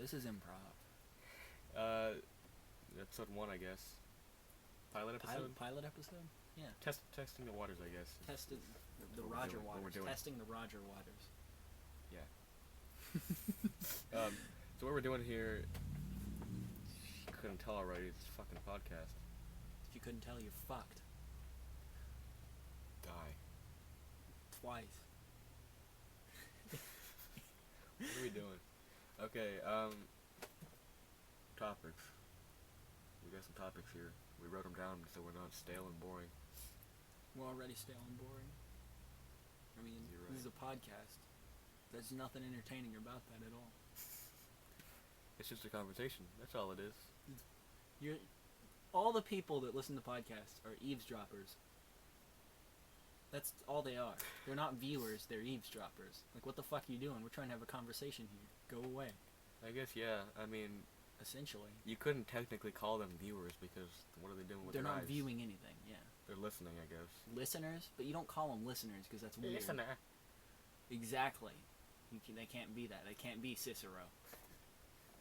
This is improv. Episode 1, I guess. Pilot episode? Pilot episode? Yeah. Testing the waters, I guess. Tested the What we're Roger doing, what we're Waters. doing. Testing the Roger Waters. Yeah. So what we're doing here, you couldn't tell already, it's a fucking podcast. If you couldn't tell, you're fucked. Die. Twice. What are we doing? Okay, topics. We got some topics here. We wrote them down so we're not stale and boring. We're already stale and boring. I mean, You're This is right. a podcast. There's nothing entertaining about that at all. It's just a conversation. That's all it is. All the people that listen to podcasts are eavesdroppers. That's all they are. They're not viewers, they're eavesdroppers. Like, what the fuck are you doing? We're trying to have a conversation here. Go away. I guess, yeah. I mean, Essentially. you couldn't technically call them viewers because what are they doing with They're their not eyes? viewing anything, yeah. They're listening, I guess. Listeners? But you don't call them listeners because that's weird. Listener. Exactly. They can't be that. They can't be Cicero.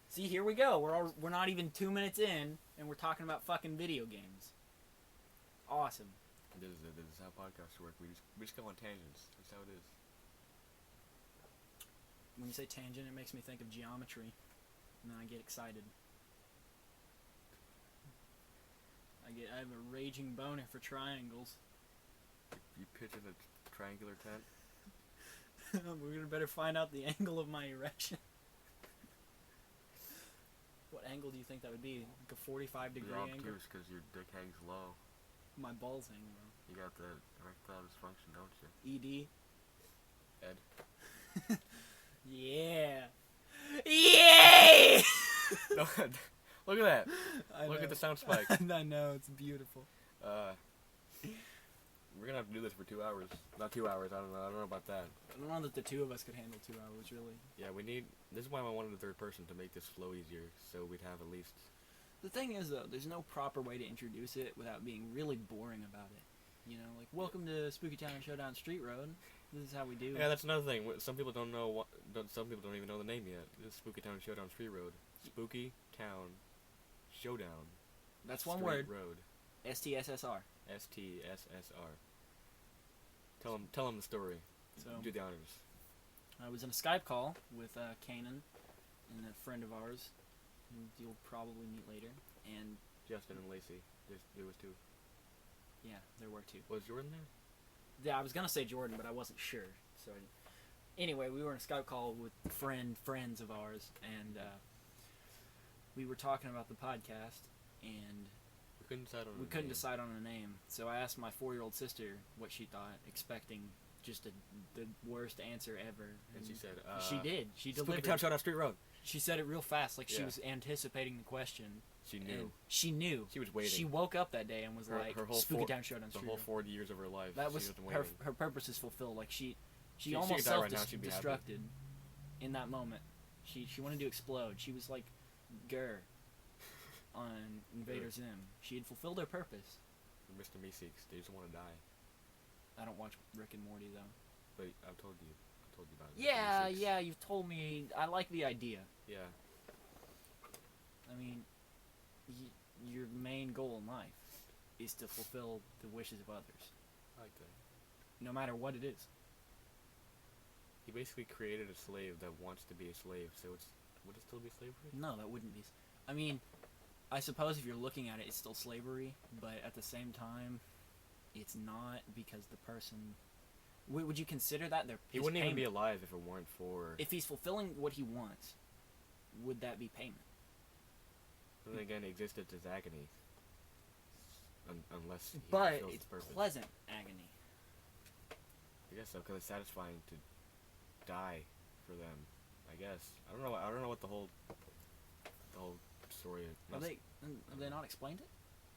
See, here we go. We're not even 2 minutes in, and we're talking about fucking video games. Awesome. This is how podcasts work. We just go on tangents. That's how it is. When you say tangent, it makes me think of geometry, and then I get excited. I have a raging boner for triangles. You pitch in a triangular tent. We're gonna better find out the angle of my erection. What angle do you think that would be? Like a 45-degree You're angle? obtuse because your dick hangs low. My balls hang low. You got the erectile dysfunction, don't you? ED. Ed. Yeah. Yay! No, look at that. I Look know. at the sound spike. I know, it's beautiful. We're gonna have to do this for 2 hours. Not 2 hours. I don't know about that. I don't know that the two of us could handle 2 hours, really. Yeah, we need. This is why I wanted a third person to make this flow easier, so we'd have at least. The thing is, though, there's no proper way to introduce it without being really boring about it. You know, like, welcome to Spooky Town Showdown Street Road. This is how we do. Yeah, that's another thing. Some people don't know. Some people don't even know the name yet. This is Spooky Town Showdown Street Road. Spooky Town Showdown. That's one Street word. Road. STSSR. STSSR. Tell them the story. So, Do the honors. I was in a Skype call with Kanan and a friend of ours, who you'll probably meet later. And, Justin and Lacey. There was 2. yeah, there were 2. Was Jordan there? Yeah, I was going to say Jordan, but I wasn't sure. So, anyway, we were in a Skype call with friends of ours, and we were talking about the podcast, and We couldn't decide on a name. So I asked my 4-year-old sister what she thought, expecting just the worst answer ever. And she said, she did. She Spooky delivered. Town Showdown Street Road. She said it real fast, like she Yeah. was anticipating the question. She knew. And she knew. She was waiting. She woke up that day and was like, her whole Spooky Town Showdown The Street whole Road. 40 years of her life. That she was been waiting. her purpose is fulfilled. Like she She almost could die right now, she'd be happy. self-destructed in that moment. She wanted to explode. She was like Gurr on Invader Zim. She had fulfilled her purpose. Mr. Meeseeks, they just want to die. I don't watch Rick and Morty though. But I've told you about it. Mr. Yeah, Meeseeks. yeah, you've told me. I like the idea. Yeah. I mean, your main goal in life is to fulfill the wishes of others, I like that. no matter what it is. He basically created a slave that wants to be a slave, so would it still be slavery? No, that wouldn't be. I mean, I suppose if you're looking at it, it's still slavery, but at the same time, it's not because the person. Would you consider that He wouldn't even be alive if it weren't for. If he's fulfilling what he wants, would that be payment? Then again, existence is agony. Unless he But fulfills it's his purpose. pleasant agony. I guess so, because it's satisfying to die for them. I guess. I don't know what the whole story is. Have they not explained it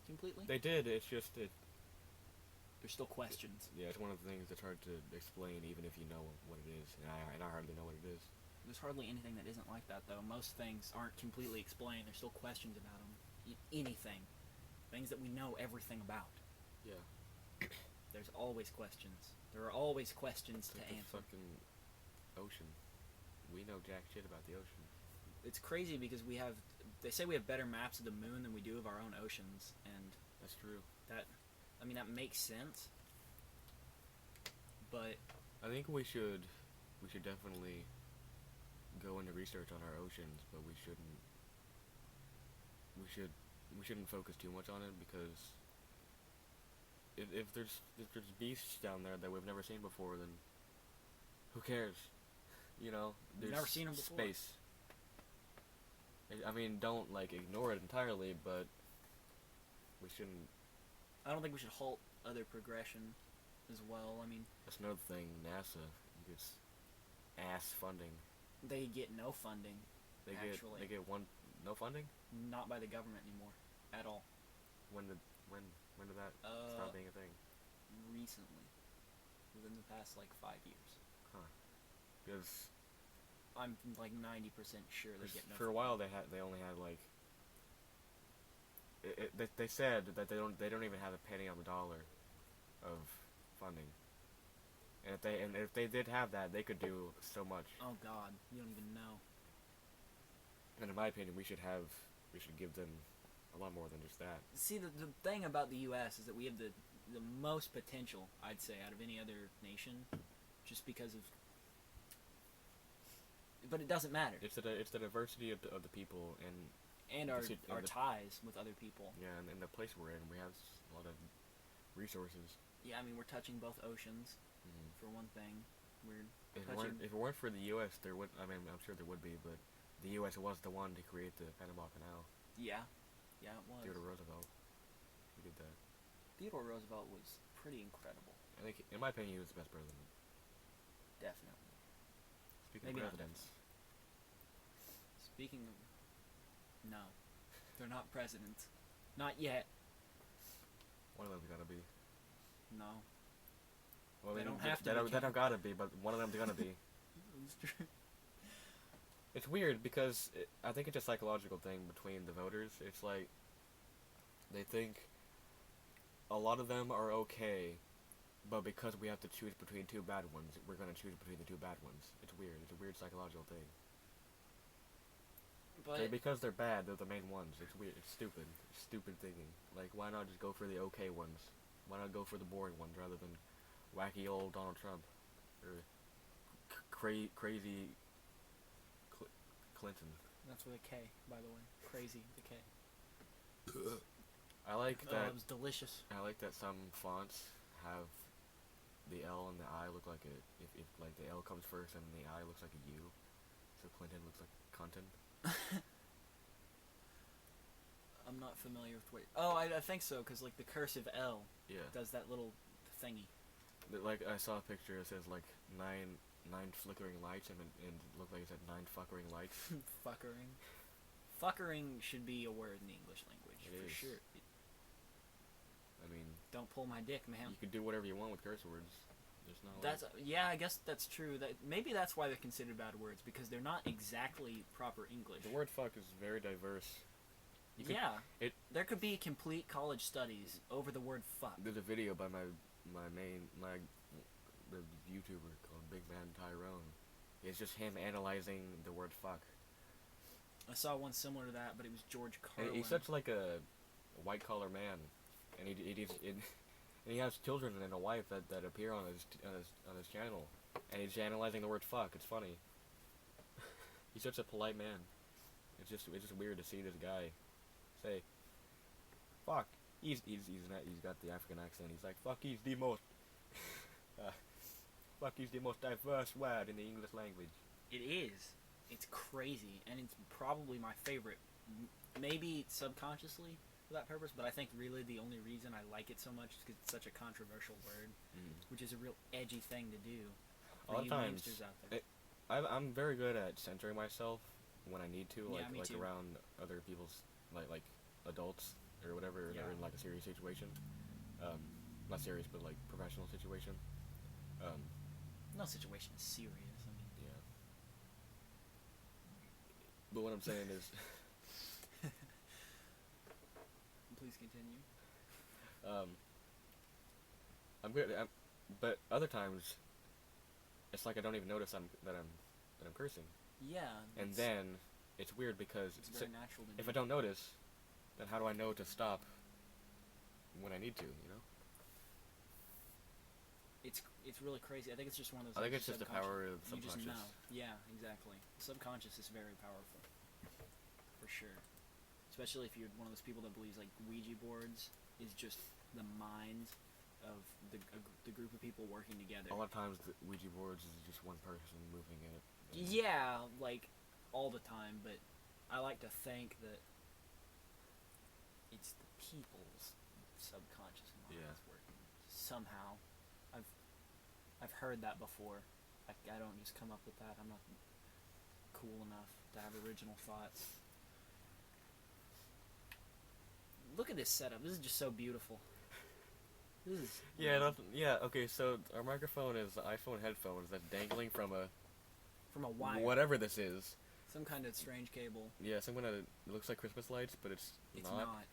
completely? They did. It's just There's still questions. yeah, it's one of the things that's hard to explain, even if you know what it is, and I hardly know what it is. There's hardly anything that isn't like that, though. Most things aren't completely explained. There's still questions about them. Anything. Things that we know everything about. Yeah. There's always questions. There are always questions It's to like the answer. fucking ocean. We know jack shit about the ocean. it's crazy because they say we have better maps of the moon than we do of our own oceans, and That's true. that makes sense. But I think we should definitely go into research on our oceans, but we shouldn't focus too much on it, because if there's beasts down there that we've never seen before, then who cares? You know, we've there's never seen them before. space. I mean, don't like ignore it entirely, but we shouldn't. I don't think we should halt other progression as well. I mean, That's another thing. NASA gets ass funding. they get no funding. They Actually. get no funding. Not by the government anymore, at all. When did that stop being a thing? Recently, within the past like 5 years. Huh? Because I'm like 90% sure they get no. for a while they only had like. They said that they don't even have a penny on the dollar of funding. And if they did have that, they could do so much. Oh God, you don't even know. And in my opinion, we should give them a lot more than just that. See, the thing about the U.S. is that we have the most potential, I'd say, out of any other nation, just because of. But it doesn't matter. It's the diversity of the people And our ties with other people. Yeah, and the place we're in, we have a lot of resources. Yeah, I mean, we're touching both oceans, for one thing. If it weren't for the U.S., there would. I mean, I'm sure there would be, but the U.S. was the one to create the Panama Canal. Yeah, it was. Theodore Roosevelt. He did that. Theodore Roosevelt was pretty incredible. I think, in my opinion, he was the best president. Definitely. Speaking Maybe of not presidents, Speaking of... No. They're not presidents. Not yet. one of them's gotta be. No. Well, They I mean, don't have to They don't gotta be, but one of them's gonna be. It's true. It's weird because I think it's a psychological thing between the voters. It's like they think a lot of them are okay, but because we have to choose between two bad ones, we're gonna choose between the two bad ones. It's weird. It's a weird psychological thing. But Because they're bad, they're the main ones. It's weird. It's stupid. It's stupid thinking. Like, why not just go for the okay ones? Why not go for the boring ones rather than wacky old Donald Trump or crazy Clinton? that's with a K, by the way. Crazy, the K. I like Oh, that. it was delicious. I like that some fonts have the L and the I look like if like the L comes first and the I looks like a U, so Clinton looks like Cunton. I'm not familiar with what... Oh, I think so, because like the cursive L Yeah. does that little thingy. Like I saw a picture. It says like nine flickering lights, and it looked like it said 9 fuckering lights. Fuckering. Fuckering should be a word in the English language, It for is. sure. I mean, Don't pull my dick, man. you could do whatever you want with curse words. There's no. That's yeah, I guess that's true. That maybe that's why they're considered bad words, because they're not exactly proper English. The word fuck is very diverse. There could be complete college studies over the word fuck. There's a video by the YouTuber called Big Man Tyrone. It's just him analyzing the word fuck. I saw one similar to that, but it was George Carlin. And he's such like a white collar man, and he has children and a wife that appear on his channel, and he's analyzing the word fuck. It's funny. He's such a polite man. It's just weird to see this guy say fuck. He's got the African accent. He's like fuck. He's the most diverse word in the English language. It is. It's crazy, and it's probably my favorite. Maybe subconsciously for that purpose, but I think really the only reason I like it so much is because it's such a controversial word, which is a real edgy thing to do. A lot of times, youngsters out there. I'm very good at centering myself when I need to, Yeah, me too. around other people's like adults or whatever, or they're in like a serious situation. Not serious, but like professional situation. No situation is serious. I mean, Yeah. But what I'm saying is, please continue. I'm good. But other times, it's like I don't even notice that I'm cursing. Yeah. And then it's weird because It's very natural to if do. I don't notice, then how do I know to stop when I need to? You know. It's really crazy. I think it's just one of those. I think like, it's just the subconscious- power of the You just subconscious. know. Yeah, exactly. Subconscious is very powerful, for sure. Especially if you're one of those people that believes like Ouija boards is just the minds of the group of people working together. A lot of times, the Ouija boards is just one person moving it. Yeah, like all the time, but I like to think that it's the people's subconscious minds working somehow. I've heard that before. I don't just come up with that. I'm not cool enough to have original thoughts. Look at this setup. This is just so beautiful. This is Okay, so our microphone is iPhone headphones that's dangling from a wire. whatever this is. Some kind of strange cable. Yeah, some kind of it looks like Christmas lights, but it's not.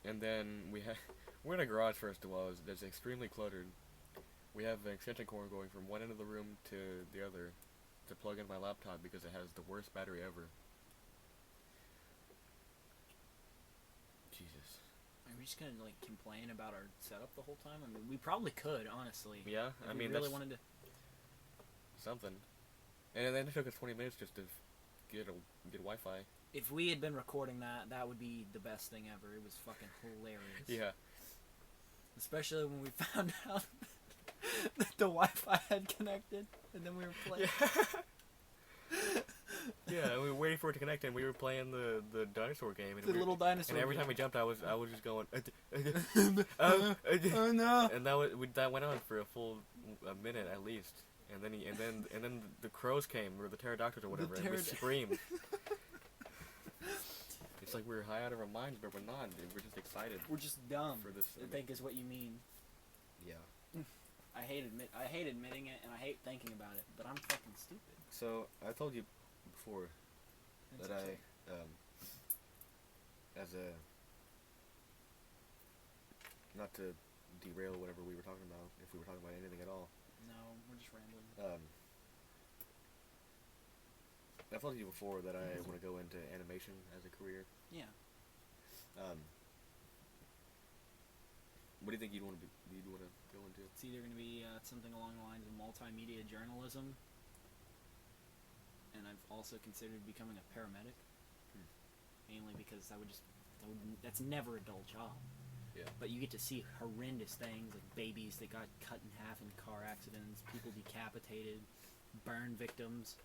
And then we're in a garage first of all. That's extremely cluttered. We have an extension cord going from one end of the room to the other to plug in my laptop because it has the worst battery ever. Jesus. Are we just gonna like complain about our setup the whole time? I mean, we probably could, honestly. Yeah, If I mean we really that's wanted to. something. And then it took us 20 minutes just to get Wi-Fi. If we had been recording that, that would be the best thing ever. It was fucking hilarious. Yeah. Especially when we found out that the Wi-Fi had connected, and then we were playing. Yeah, and we were waiting for it to connect, and we were playing the dinosaur game. And The little dinosaur. And every time we jumped, I was just going. Oh no! And that went on for a full minute at least. And then the crows came, or the pterodactyls or whatever, and we screamed. It's like we were high out of our minds, but we're not. We're just excited. We're just dumb. For this, I think is what you mean. Yeah. I hate admitting it, and I hate thinking about it, but I'm fucking stupid. So I told you before that as a not to derail whatever we were talking about, if we were talking about anything at all. No, we're just rambling. I told you before that I want to go into animation as a career. Yeah. What do you think you'd want to go into? It's either going to be something along the lines of multimedia journalism, and I've also considered becoming a paramedic, mainly because that's never a dull job. Yeah. But you get to see horrendous things like babies that got cut in half in car accidents, people decapitated, burn victims.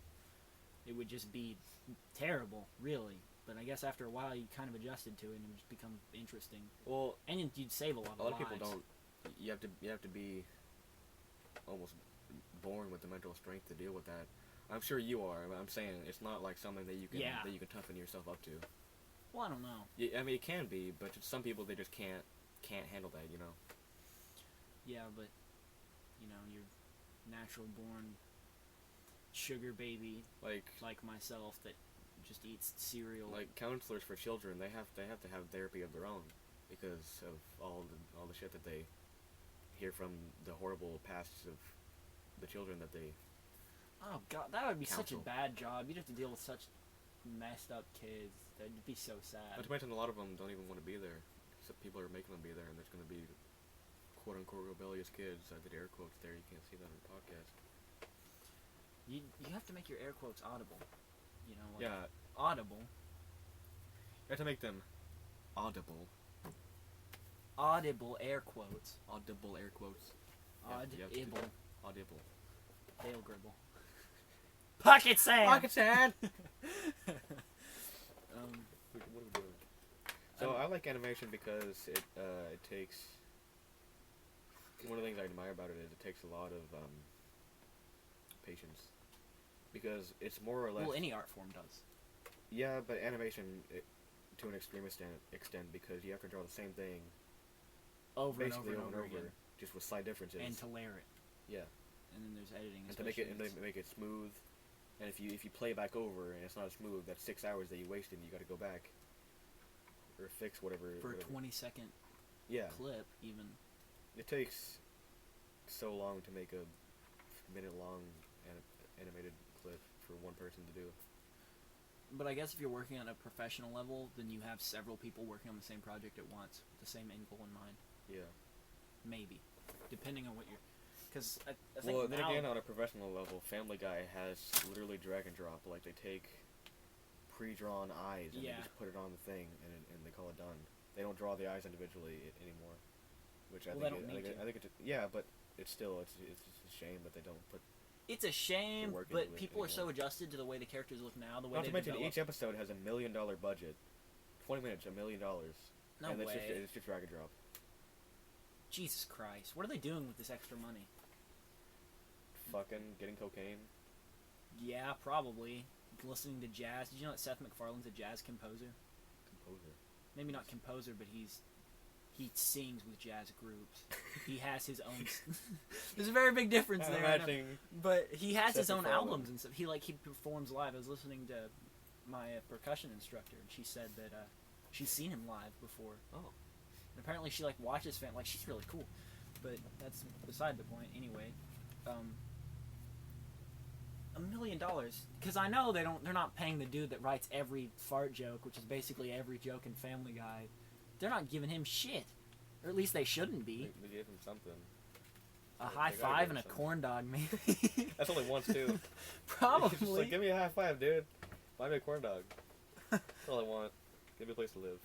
It would just be terrible, really. But I guess after a while, you kind of adjusted to it, and it would just become interesting. Well, and you'd save a lot of lives. A lot of people don't. You have to be almost born with the mental strength to deal with that. I'm sure you are. I'm saying it's not like something that you can toughen yourself up to. Well, I don't know. Yeah, I mean, it can be, but some people, they just can't handle that, you know. Yeah, but you're natural born sugar baby like myself that just eats cereal. Like counselors for children, they have to have therapy of their own because of all the shit that they hear from the horrible pasts of the children that they. Oh God, that would be counsel. Such a bad job. You'd have to deal with such messed up kids. That'd be so sad. Not to mention, a lot of them don't even want to be there. So people are making them be there, and there's going to be quote unquote rebellious kids. I did air quotes there. You can't see that on the podcast. You have to make your air quotes audible. Yeah. Audible. You have to make them audible. Audible air quotes. Audible air quotes. Audible. Audible. Dale Gribble. Pocket sand! Pocket sand! What are we doing? So I like animation because it takes... One of the things I admire about it is it takes a lot of patience. Because it's more or less... Well, any art form does. Yeah, but animation, to an extreme extent, because you have to draw the same thing over and basically over again. Just with slight differences. And to layer it. Yeah. And then there's editing. And to make it smooth. And if you play back over and it's not smooth, that's 6 hours that you wasted and you got to go back or fix whatever. For a whatever. 20-second clip, even. It takes so long to make a minute-long animated clip for one person to do. But I guess if you're working on a professional level, then you have several people working on the same project at once with the same end goal in mind. Yeah. Maybe, depending on what you're. Because I think Well, then now, again, on a professional level, Family Guy has literally drag and drop. Like, they take pre-drawn eyes and they Yeah. just put it on the thing, and they call it done. They don't draw the eyes individually anymore. Which Well, they don't need to. I think it's yeah, but it's still it's just a shame that they don't put. it's a shame, work but into it people are so anymore. adjusted to the way the characters look now, the way Not they to mention, develop. each episode has $1 million budget. 20 minutes, $1 million. No and way. It's just drag and drop. Jesus Christ, what are they doing with this extra money? Fucking getting cocaine. Yeah, probably. Listening to jazz. Did you know that Seth MacFarlane's a jazz composer? Composer. Maybe not composer, but he sings with jazz groups. He has his own. There's a very big difference there. I know. But he has Seth his own MacFarlane. albums and stuff. He performs live. I was listening to my percussion instructor, and she said that she's seen him live before. Oh. And apparently, she like watches fan. Like, she's really cool. But that's beside the point. Anyway, $1 million, because I know they're not paying the dude that writes every fart joke, which is basically every joke in Family Guy. They're not giving him shit, or at least they shouldn't be. They gave him something. A They high gotta five give and him a something. corn dog, maybe. That's only once too. Probably. Just like, give me a high five, dude. Buy me a corn dog. That's all I want. Give me a place to live.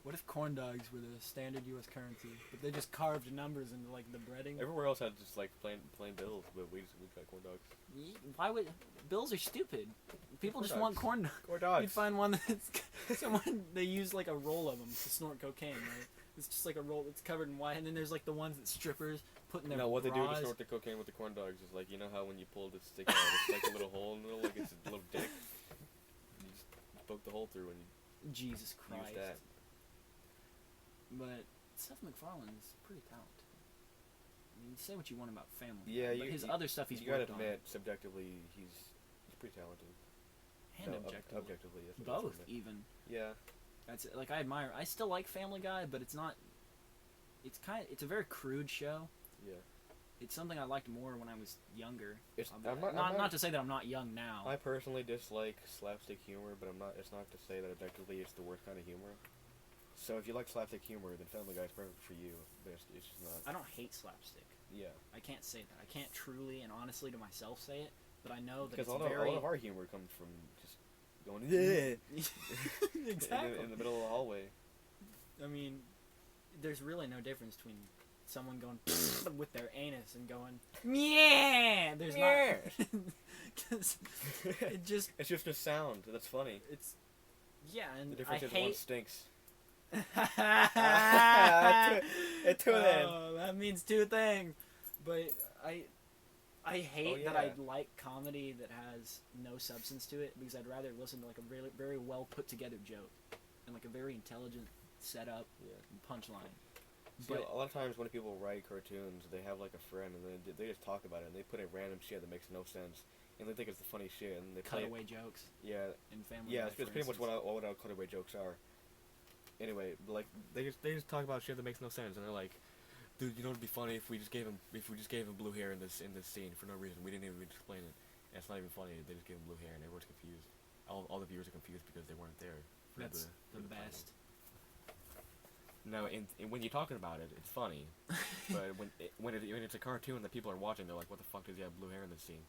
What if corn dogs were the standard U.S. currency, but they just carved numbers into like the breading? Everywhere else had just like plain bills, but we got corn dogs. Why would bills are stupid? People Corn just want dogs. corn dogs. Corn dogs. You'd find one that's someone they use like a roll of them to snort cocaine, right? It's just like a roll that's covered in white, and then there's like the ones that strippers put in their No, what they do to bras. snort the cocaine with the corn dogs is like, you know how when you pull the stick out, it's like a little hole in the middle, like it's a little dick. You just poke the hole through and Jesus you Christ. use that. But Seth MacFarlane's pretty talented. I mean, say what you want about Family, Yeah, but his you- other stuff he's You gotta worked admit, subjectively, he's pretty talented. on, and No, objectively, objectively, that's what I was both trying to- even. Yeah. That's like I admire. I still like Family Guy, but it's not. It's a very crude show. Yeah. It's something I liked more when I was younger. It's I'm not to say that I'm not young now. I personally dislike slapstick humor, but it's not to say that objectively it's the worst kind of humor. So if you like slapstick humor, then Family Guy is perfect for you. But it's just not. I don't hate slapstick. Yeah. I can't say that. I can't truly and honestly to myself say it, but I know that Because it's a very. lot of our humor comes from just going in Exactly. in the middle of the hallway. I mean, there's really no difference between someone going with their anus and going yeah. There's Yeah. not. 'Cause it just It's just a sound. That's funny. it's yeah, and The difference I is one hate. stinks. It two then. that means two things. But I hate that I yeah. like comedy that has no substance to it because I'd rather listen to like a really very well put together joke and like a very intelligent setup Yeah. and punchline. See, But a lot of times when people write cartoons, they have like a friend and they just talk about it and they put in random shit that makes no sense and they think it's the funny shit and they play it. cutaway jokes Yeah, in Family yeah, Guy, it's for pretty much instance. what our cutaway jokes are. Anyway, like they just talk about shit that makes no sense and they're like, dude, you know what'd be funny if we just gave him blue hair in this scene for no reason. We didn't even explain it. And it's not even funny. They just gave him blue hair and everyone's confused. All the viewers are confused because they weren't there. For That's the final. best. No, and when you're talking about it, it's funny. But when it's a cartoon that people are watching, they're like, "What the fuck does he have blue hair in this scene?"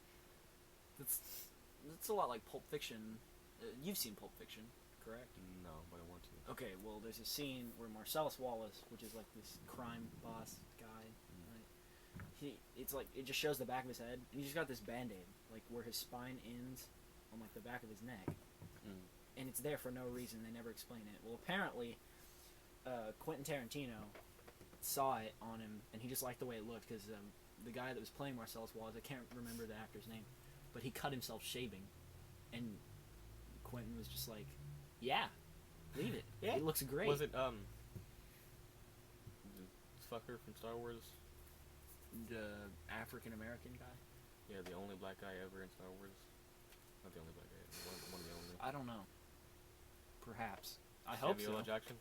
That's a lot like Pulp Fiction. You've seen Pulp Fiction, correct? No, but I want to. Okay, well, there's a scene where Marcellus Wallace, which is like this crime boss guy, right? It just shows the back of his head, and he's just got this band-aid, like where his spine ends on like the back of his neck, and it's there for no reason. They never explain it. Well, apparently, Quentin Tarantino saw it on him, and he just liked the way it looked because the guy that was playing Marcellus Wallace, I can't remember the actor's name, but he cut himself shaving, and Quentin was just like, "Yeah, leave it. Yeah. It looks great." Was it the fucker from Star Wars? The African American guy? Yeah, the only black guy ever in Star Wars. Not the only black guy. One of the only. I don't know. Perhaps. I hope so. Samuel L. Jackson.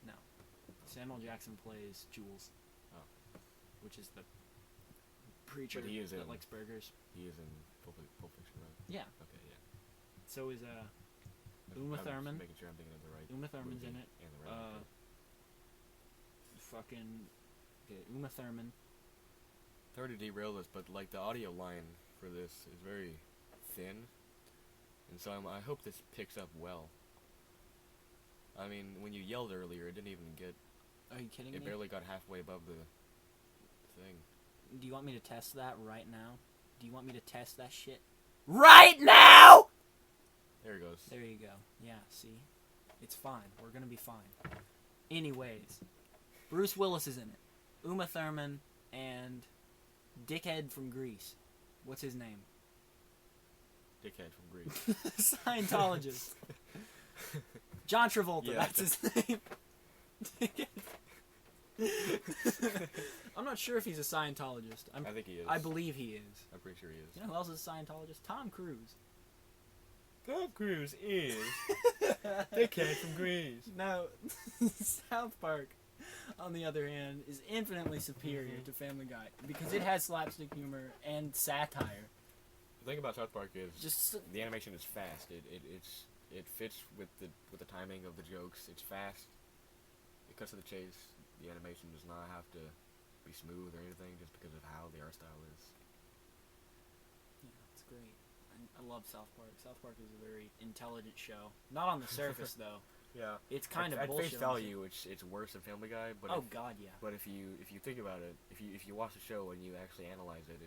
No. Samuel Jackson plays Jules. Oh. Which is the preacher But he is that in- likes burgers. He is in Pulp Fiction, right? Yeah. Okay, yeah. So is Uma I'm Thurman. Just making sure I'm thinking of the right. Uma Thurman's in movie it. And the right actor. Okay, Uma Thurman. Sorry to derail this, but like the audio line for this is very thin, and so I hope this picks up well. I mean, when you yelled earlier, it didn't even get. Are you kidding me? It barely got halfway above the thing. Do you want me to test that right now? Do you want me to test that shit right now? There it goes. There you go. Yeah, see? It's fine. We're gonna be fine. Anyways, Bruce Willis is in it. Uma Thurman and Dickhead from Greece. What's his name? Dickhead from Greece. Scientologist. John Travolta, Yeah. that's his name. I'm not sure if he's a Scientologist. I think he is. I believe he is. I'm pretty sure he is. You know who else is a Scientologist? Tom Cruise. Tom Cruise is Dickhead from Greece. No, South Park, on the other hand, is infinitely superior to Family Guy because it has slapstick humor and satire. The thing about South Park is Just the animation is fast. It fits with the timing of the jokes. It's fast. It cuts to the chase. The animation does not have to be smooth or anything just because of how the art style is. yeah, it's great. I love South Park. South Park is a very intelligent show. Not on the surface though. Yeah. It's kind of at bullshit. face value, it's worse than Family Guy. But Oh God, yeah. But if you think about it, if you watch the show and you actually analyze it,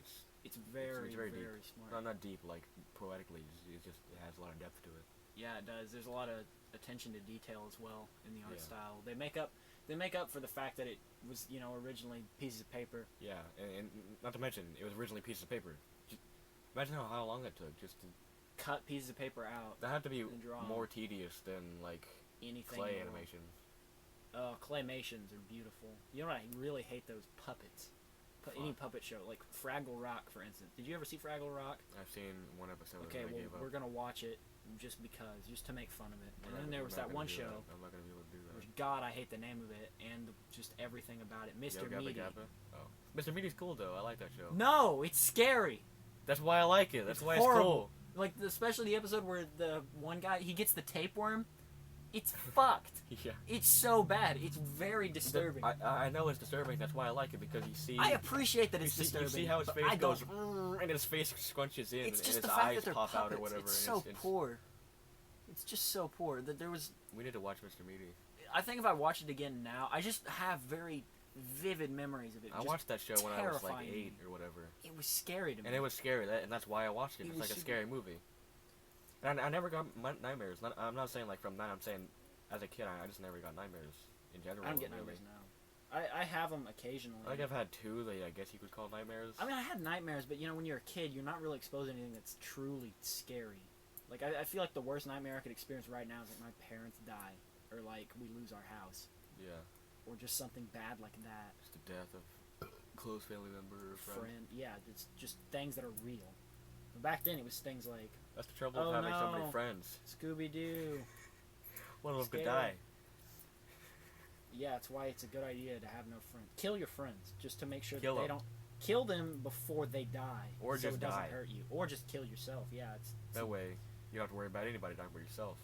It's very, very very, deep. smart. not deep like poetically. It has a lot of depth to it. Yeah, it does. There's a lot of attention to detail as well in the art Yeah. style. They make up for the fact that it was, originally pieces of paper. Yeah, and not to mention it was originally pieces of paper. Just imagine how long that took just to. Cut pieces of paper out. That had to be And draw more tedious than like Anything. clay in the world. animation. Claymations are beautiful. You know what? I really hate those puppets. Any puppet show, like Fraggle Rock, for instance. Did you ever see Fraggle Rock? I've seen one episode. Okay, and I well, gave up. we're gonna watch it just to make fun of it. We're And not- then there we're was not that gonna one do show, that. I'm not gonna be able to do that. which God, I hate the name of it and just everything about it. Mr. Yo Gabba Meaty. Gabba? Oh, Mr. Meaty's cool though. I like that show. No, it's scary. That's why I like it. That's It's why horrible. Like especially the episode where the one guy he gets the tapeworm. It's fucked. it's cool. Yeah. It's so bad. It's very disturbing. I know it's disturbing. That's why I like it because you see. I appreciate that you it's see, disturbing. You see how his but face I don't- goes, and his face scrunches in, It's and just his the fact eyes that they're pop puppets. out or whatever. It's and so poor. It's just so poor that there was. We need to watch Mr. Meaty. I think if I watch it again now, I just have very vivid memories of it. I Just watched that show when I was like terrifying 8 or whatever, It was scary to me. and it was scary. And that's why I watched it. It It's was like a super- scary movie. And I never got nightmares. I'm not saying like from that. I'm saying as a kid, I just never got nightmares in general. I don't get really. nightmares now. I have them occasionally. I think I've had 2 that I guess you could call nightmares. I mean, I had nightmares, but when you're a kid, you're not really exposed to anything that's truly scary. Like, I feel like the worst nightmare I could experience right now is that my parents die, or like we lose our house, Yeah. or just something bad like that. Just the death of a close family member or friend. Yeah, it's just things that are real. But back then, it was things like That's the trouble Oh, with having so no. many friends. Scooby-Doo. One of them could Scary. die. Yeah, that's why it's a good idea to have no friends. Kill your friends, just to make sure Kill that they them. don't kill them before they die, Or so just it doesn't die. hurt you, or just kill yourself. Yeah, it's That way, you don't have to worry about anybody dying but yourself.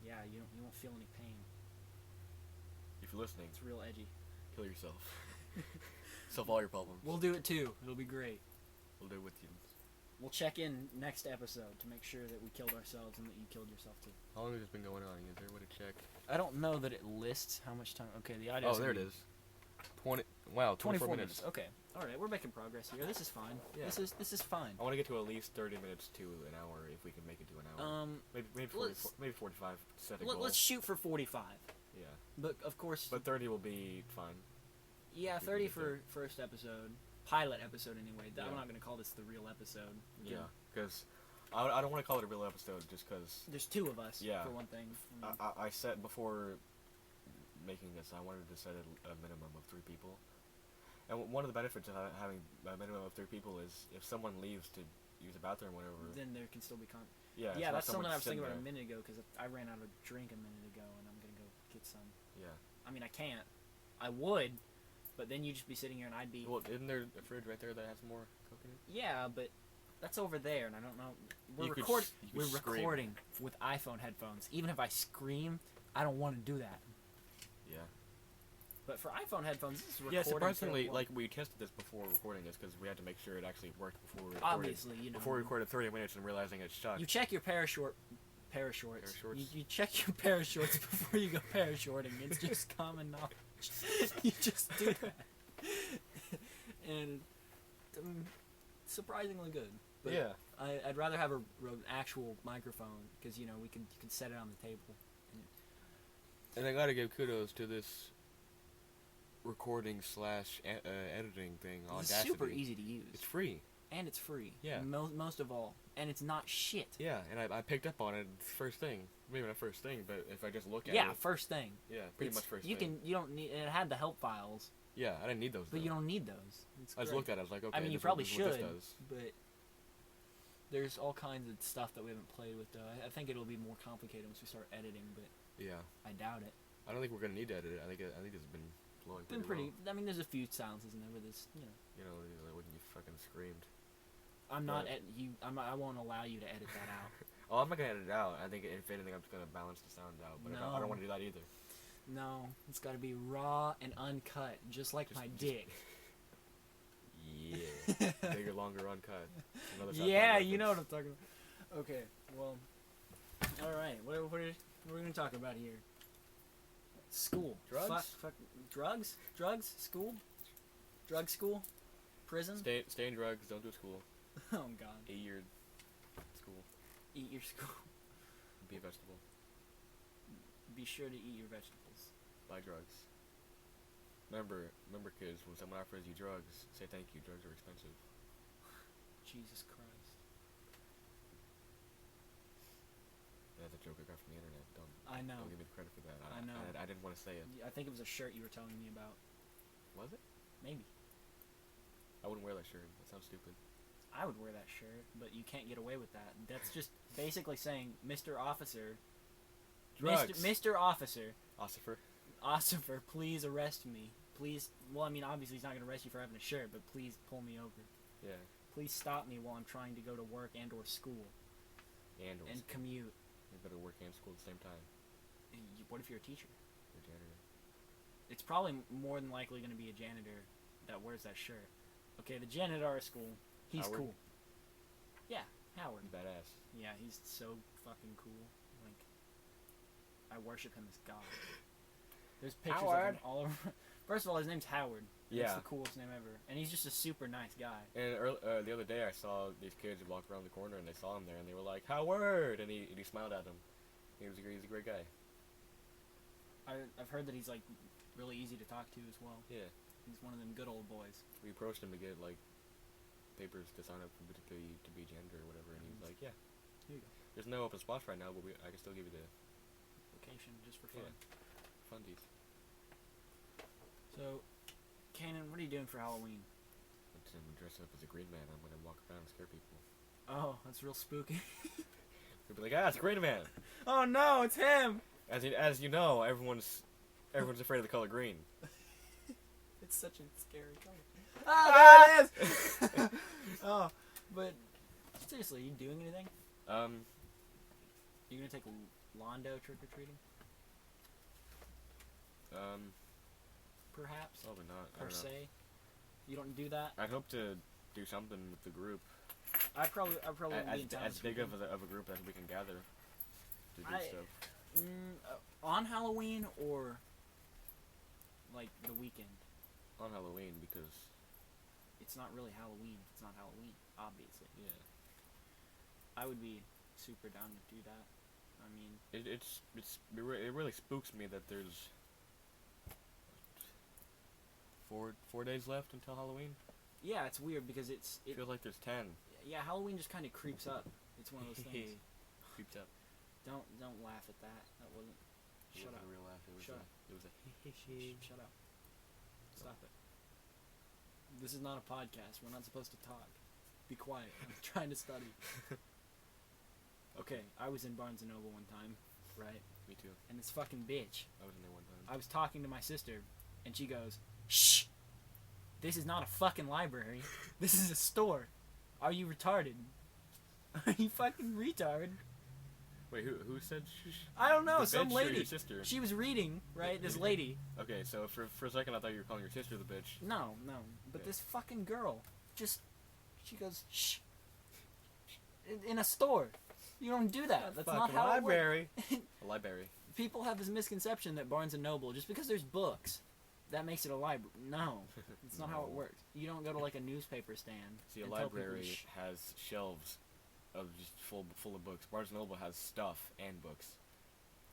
yeah, you won't feel any pain. If you're listening, It's real edgy. kill yourself. Solve all your problems. We'll do it too. It'll be great. We'll do it with you. We'll check in next episode to make sure that we killed ourselves and that you killed yourself too. How long has this been going on? Is there a way to check? I don't know that it lists how much time. Okay, the audio. Oh, there it is. 24 minutes. Okay. All right, we're making progress here. This is fine. Yeah. This is fine. I want to get to at least 30 minutes to an hour if we can make it to an hour. Maybe 45 to set a goal. Let's shoot for 45. Yeah. But of course. But 30 will be fine. Yeah, We 30 can for first episode. Pilot episode, anyway. Yeah. I'm not going to call this the real episode. Yeah. Because I don't want to call it a real episode just because There's 2 of us, Yeah. for one thing. I said before making this, I wanted to set a minimum of 3 people. And one of the benefits of having a minimum of 3 people is if someone leaves to use the bathroom or whatever. Then there can still be Yeah, it's yeah, not that's something someone I was thinking sitting about a there. minute ago, because I ran out of a drink a minute ago, and I'm going to go get some. Yeah. I mean, I can't. I would, but then you'd just be sitting here, and I'd be... Well, isn't there a fridge right there that has more Coke in it? Yeah, but That's over there, and I don't know. We're You could recording. s- you We're could scream. recording with iPhone headphones. Even if I scream, I don't want to do that. Yeah. But for iPhone headphones, this is recording. Yeah, surprisingly, fairly well. like, we tested this before recording this because we had to make sure it actually worked before we recorded. Obviously, you know. Before we recorded 30 minutes and realizing it sucked. You check your parashorts. Parashorts? You check your parashorts before you go parachuting. It's just common knowledge. You just do that. And surprisingly good. But Yeah. I'd rather have an actual microphone because you can set it on the table. And I gotta give kudos to this recording / editing thing. It's Audacity. super easy to use. It's free. And it's free. Yeah. Most of all, and it's not shit. Yeah, and I picked up on it first thing. Maybe not first thing, but if I just look at it. Yeah, first thing. Yeah, pretty much first You thing. You don't need. It had the help files, Yeah, I didn't need those. but though. you don't need those. It's I just great. looked at it. I was like, okay. I mean, you this is probably what this should, does. but there's all kinds of stuff that we haven't played with. Though I think it'll be more complicated once we start editing, but Yeah. I doubt it. I don't think we're gonna need to edit it. I think this has been flowing Been pretty. pretty. I mean, there's a few silences in there, but this, Well. You know, like when you fucking screamed. I'm not. But- I won't allow you to edit that out. Oh, I'm not gonna edit it out. I think if anything, I'm just gonna balance the sound out. But I No. don't want to do that either. No, it's got to be raw and uncut, just like my dick. Yeah. Bigger, longer, uncut. Another South Yeah, Park you know what I'm reference. talking about. Okay, well, all right. What are we gonna talk about here? School. Drugs? Fuck, drugs? Drugs? School? Drug school? Prison? Stay in drugs. Don't do school. Oh God. Eat your school. Eat your school. Be a vegetable. Be sure to eat your vegetables. Buy drugs. Remember, kids. When someone offers you drugs, say thank you. Drugs are expensive. Jesus Christ. That's a joke I got from the internet. I know. Don't give me the credit for that. I know. I didn't want to say it. I think it was a shirt you were telling me about. Was it? Maybe. I wouldn't wear that shirt. That sounds stupid. I would wear that shirt, but you can't get away with that. That's just basically saying, Mr. Officer, Drugs. Mr. Officer, Ossifer. please arrest me. Please, well, I mean, obviously he's not going to arrest you for having a shirt, but please pull me over. Yeah. Please stop me while I'm trying to go to work and or school And commute. you better work and school at the same time. What if you're a teacher? You're a janitor. It's probably more than likely going to be a janitor that wears that shirt. Okay, the janitor at our school, he's Howard? cool. Yeah, Howard. Badass. Yeah, he's so fucking cool. Like, I worship him as God. There's pictures of Howard. him all over. First of all, his name's Howard. Yeah. That's the coolest name ever. And he's just a super nice guy. And the other day I saw these kids who walked around the corner and they saw him there and they were like, Howard! And he smiled at them. He's a great guy. I've heard that he's, like, really easy to talk to as well. Yeah. He's one of them good old boys. We approached him to get, like, papers to sign up to be janitor or whatever, and he was like, yeah. Here you go. There's no open spots right now, but I can still give you the Vacation just for fun. fundies. So, Kanan, what are you doing for Halloween? I'm gonna dress up as a green man. I'm gonna walk around and scare people. Oh, that's real spooky. They'll be like, it's a green man! Oh no, it's him! As you know, everyone's afraid of the color green. It's such a scary color. Ah, there it is! Oh, but seriously, are you doing anything? You gonna take Londo trick-or-treating? Perhaps? Probably not. I Per don't know. se? You don't do that? I'd hope to do something with the group. I probably won't be in town As this big weekend. of a group as we can gather to do stuff. On Halloween or like the weekend? On Halloween, because It's not really Halloween. It's not Halloween, obviously. yeah, I would be super down to do that. I mean, it really spooks me that there's 4 days left until Halloween. yeah, it's weird because it Feels like there's 10. yeah, Halloween just kind of creeps up. It's one of those things. Creeped up. Don't laugh at that. That wasn't. It Shut wasn't up. a real laugh. It was Shut up. It was a Shut up. Stop it. This is not a podcast. We're not supposed to talk. Be quiet. I'm trying to study. Okay, I was in Barnes & Noble one time, right? Me too. And this fucking bitch, I was in there one time. I was talking to my sister, and she goes, "Shh! This is not a fucking library. This is a store." Are you retarded? Are you fucking retard? Wait, who said I don't know, the some bitch or lady. your sister? She was reading, right? This lady. Okay, so for a second I thought you were calling your sister the bitch. No. But Okay. this fucking girl, she goes, shh. In a store. You don't do that. That's not how it works. library. A library. People have this misconception that Barnes & Noble, just because there's books, that makes it a library. No. It's not how it No. works. You don't go to like a newspaper stand. See, a and tell people, library "Shh." has shelves of just full of books. Barnes Noble has stuff and books,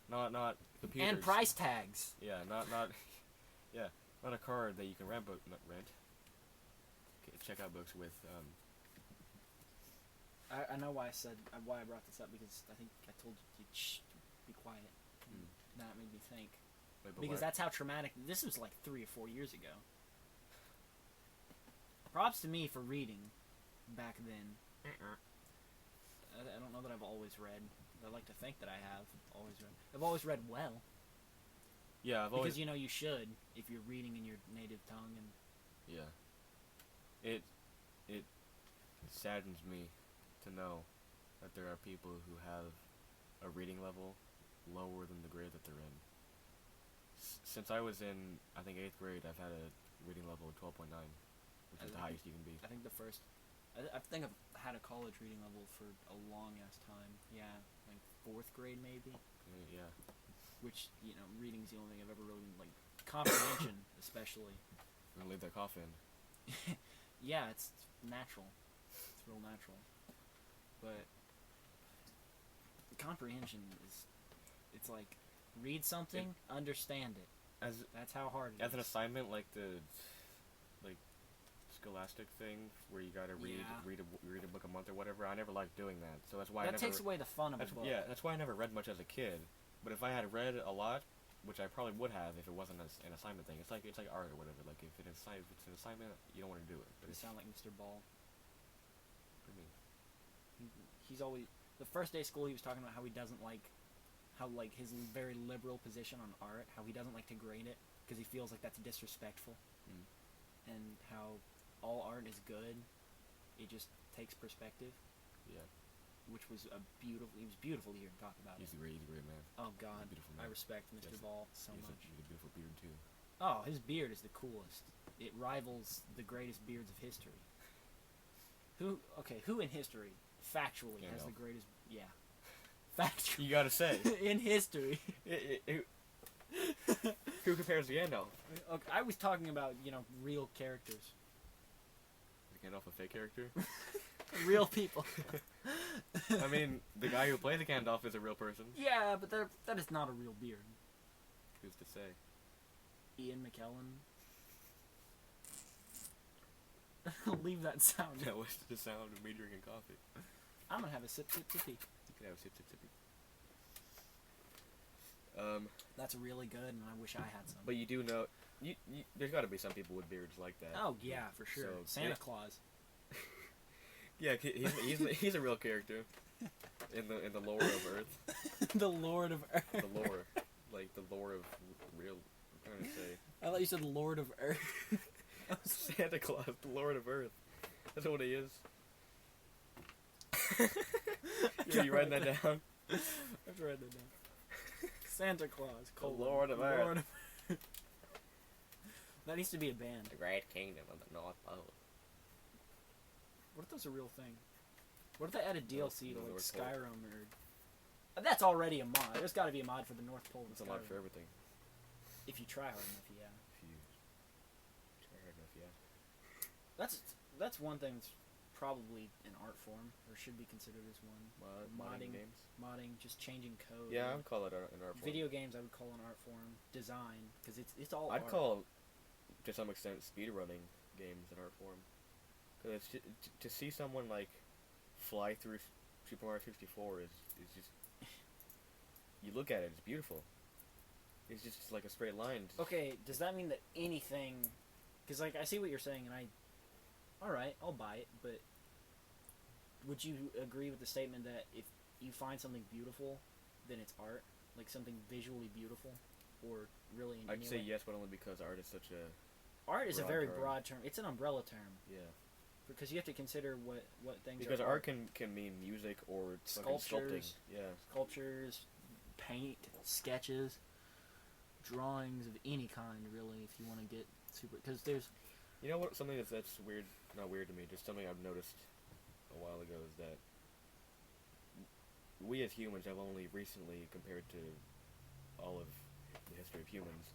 not computers. And price tags. Yeah, not yeah, not a card that you can rent rent. Okay, check out books with. I know why I brought this up, because I think I told you, shh, be quiet. And that made me think. Wait, but Because what? that's how traumatic. This was like 3 or 4 years ago. Props to me for reading back then. I don't know that I've always read. I like to think that I have always read. I've always read well. Yeah, I've Because always. you know you should if you're reading in your native tongue. And Yeah. It saddens me to know that there are people who have a reading level lower than the grade that they're in. Since I was in, I think, 8th grade, I've had a reading level of 12.9, which is the highest you can be. I think I think I've had a college reading level for a long ass time. Yeah, like 4th grade maybe. Yeah. Which, you know, reading's the only thing I've ever really like comprehension, especially. I'm gonna leave that cough in. Yeah, it's natural. It's real natural. But comprehension it's like read something, understand it. That's how hard it As is. an assignment, like the Scholastic thing where you gotta read a book a month or whatever. I never liked doing that, so that's why that takes away the fun of a book. Yeah, that's why I never read much as a kid. But if I had read a lot, which I probably would have if it wasn't an assignment thing, it's like art or whatever. Like if it's an assignment, you don't want to do it. But You it's sound like Mr. Ball. what do you mean? He's always the first day of school. He was talking about how he doesn't like how like his very liberal position on art. How he doesn't like to grade it because he feels like that's disrespectful. And how all art is good. It just takes perspective. Yeah. Which was he was beautiful to hear him talk about He's it. a great man. Oh God, He's a beautiful man. I respect Mr. Ball so He's much. a beautiful beard too. Oh, his beard is the coolest. It rivals the greatest beards of history. Who in history, factually, has the Gandalf. greatest? Yeah, factually. You gotta say. In history. Who compares to Gandalf? Okay, I was talking about real characters, Is Gandalf a fake character? real people. I mean, the guy who plays Gandalf is a real person. Yeah, but that is not a real beard. Who's to say? Ian McKellen. Leave that sound. That was the sound of me drinking coffee. I'm gonna have a sip, sippy. You can have a sip. That's really good, and I wish I had some. But you do know, there's got to be some people with beards like that. Oh yeah, for sure. So, Santa yeah. Claus. Yeah, he's a real character in the lore of Earth. The Lord of Earth. The lore, like the lore of real. I'm trying to say I thought you said Lord of Earth. Santa Claus, the Lord of Earth. That's what he is. You writing that down? I've read that down. Santa Claus, The Lord of Earth. That needs to be a band. The Great Kingdom of the North Pole. What if that's a real thing? What if they add a DLC to like North Pole. Skyrim or? That's already a mod. There's got to be a mod for the North Pole. It's a mod for everything. If you try hard enough, yeah. If you try hard enough, yeah. That's one thing that's probably an art form, or should be considered as one. Modding games. Modding, just changing code. Yeah, I would call it an art form. Video games, I would call an art form. Design, because it's all. I'd art. call, to some extent, speedrunning games an art form. Because to see someone like fly through Super Mario 64 is just. You look at it, it's beautiful. It's just like a straight line. Okay, does that mean that anything? Because like I see what you're saying, and all right, I'll buy it. But would you agree with the statement that if you find something beautiful, then it's art, like something visually beautiful, or really? In I'd any say way? yes, but only because art is such a. Art is a broad very term. broad term. It's an umbrella term. Yeah. because you have to consider what things Because are art can mean music or fucking sculpting. Sculptures. Yeah. Sculptures, paint, sketches, drawings of any kind, really, if you want to get super... Because there's... You know what? Something that's weird, not weird to me, just something I've noticed a while ago is that we as humans have only recently, compared to all of the history of humans,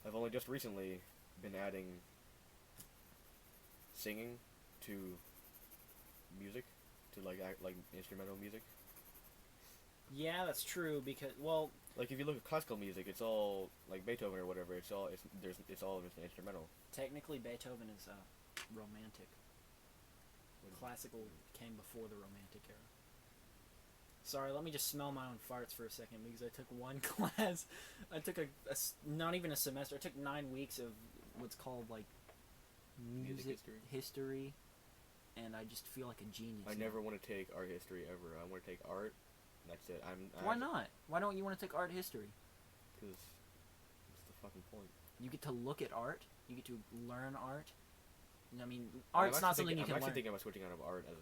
have only just recently been adding singing to music, to like instrumental music. Yeah, that's true, because, well... Like, if you look at classical music, it's all, like Beethoven or whatever, it's all instrumental. Technically, Beethoven is romantic. Classical came before the Romantic era. Sorry, let me just smell my own farts for a second, because I took one class. I took not even a semester. I took 9 weeks of what's called, like, music history, and I just feel like a genius. I never want to take art history ever. I want to take art, and that's it. Why not? Why don't you want to take art history? Because it's the fucking point. You get to look at art. You get to learn art. I mean, art's not something you can learn. I'm actually thinking about switching out of art as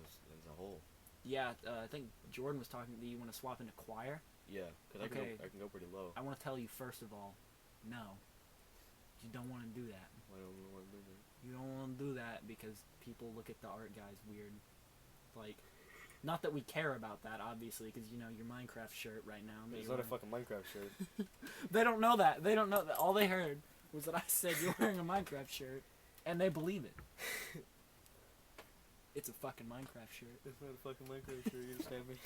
a whole. Yeah, I think Jordan was talking that you want to swap into choir. Yeah, because I can go pretty low. I want to tell you, first of all, no. You don't want to do that. Why don't we want to do that? You don't want to do that because people look at the art guys weird. Like, not that we care about that, obviously, because, you know, your Minecraft shirt right now. It's not a fucking Minecraft shirt. They don't know that. They don't know that. All they heard was that I said you're wearing a Minecraft shirt, and they believe it. It's a fucking Minecraft shirt. It's not a fucking Minecraft shirt. You just had me.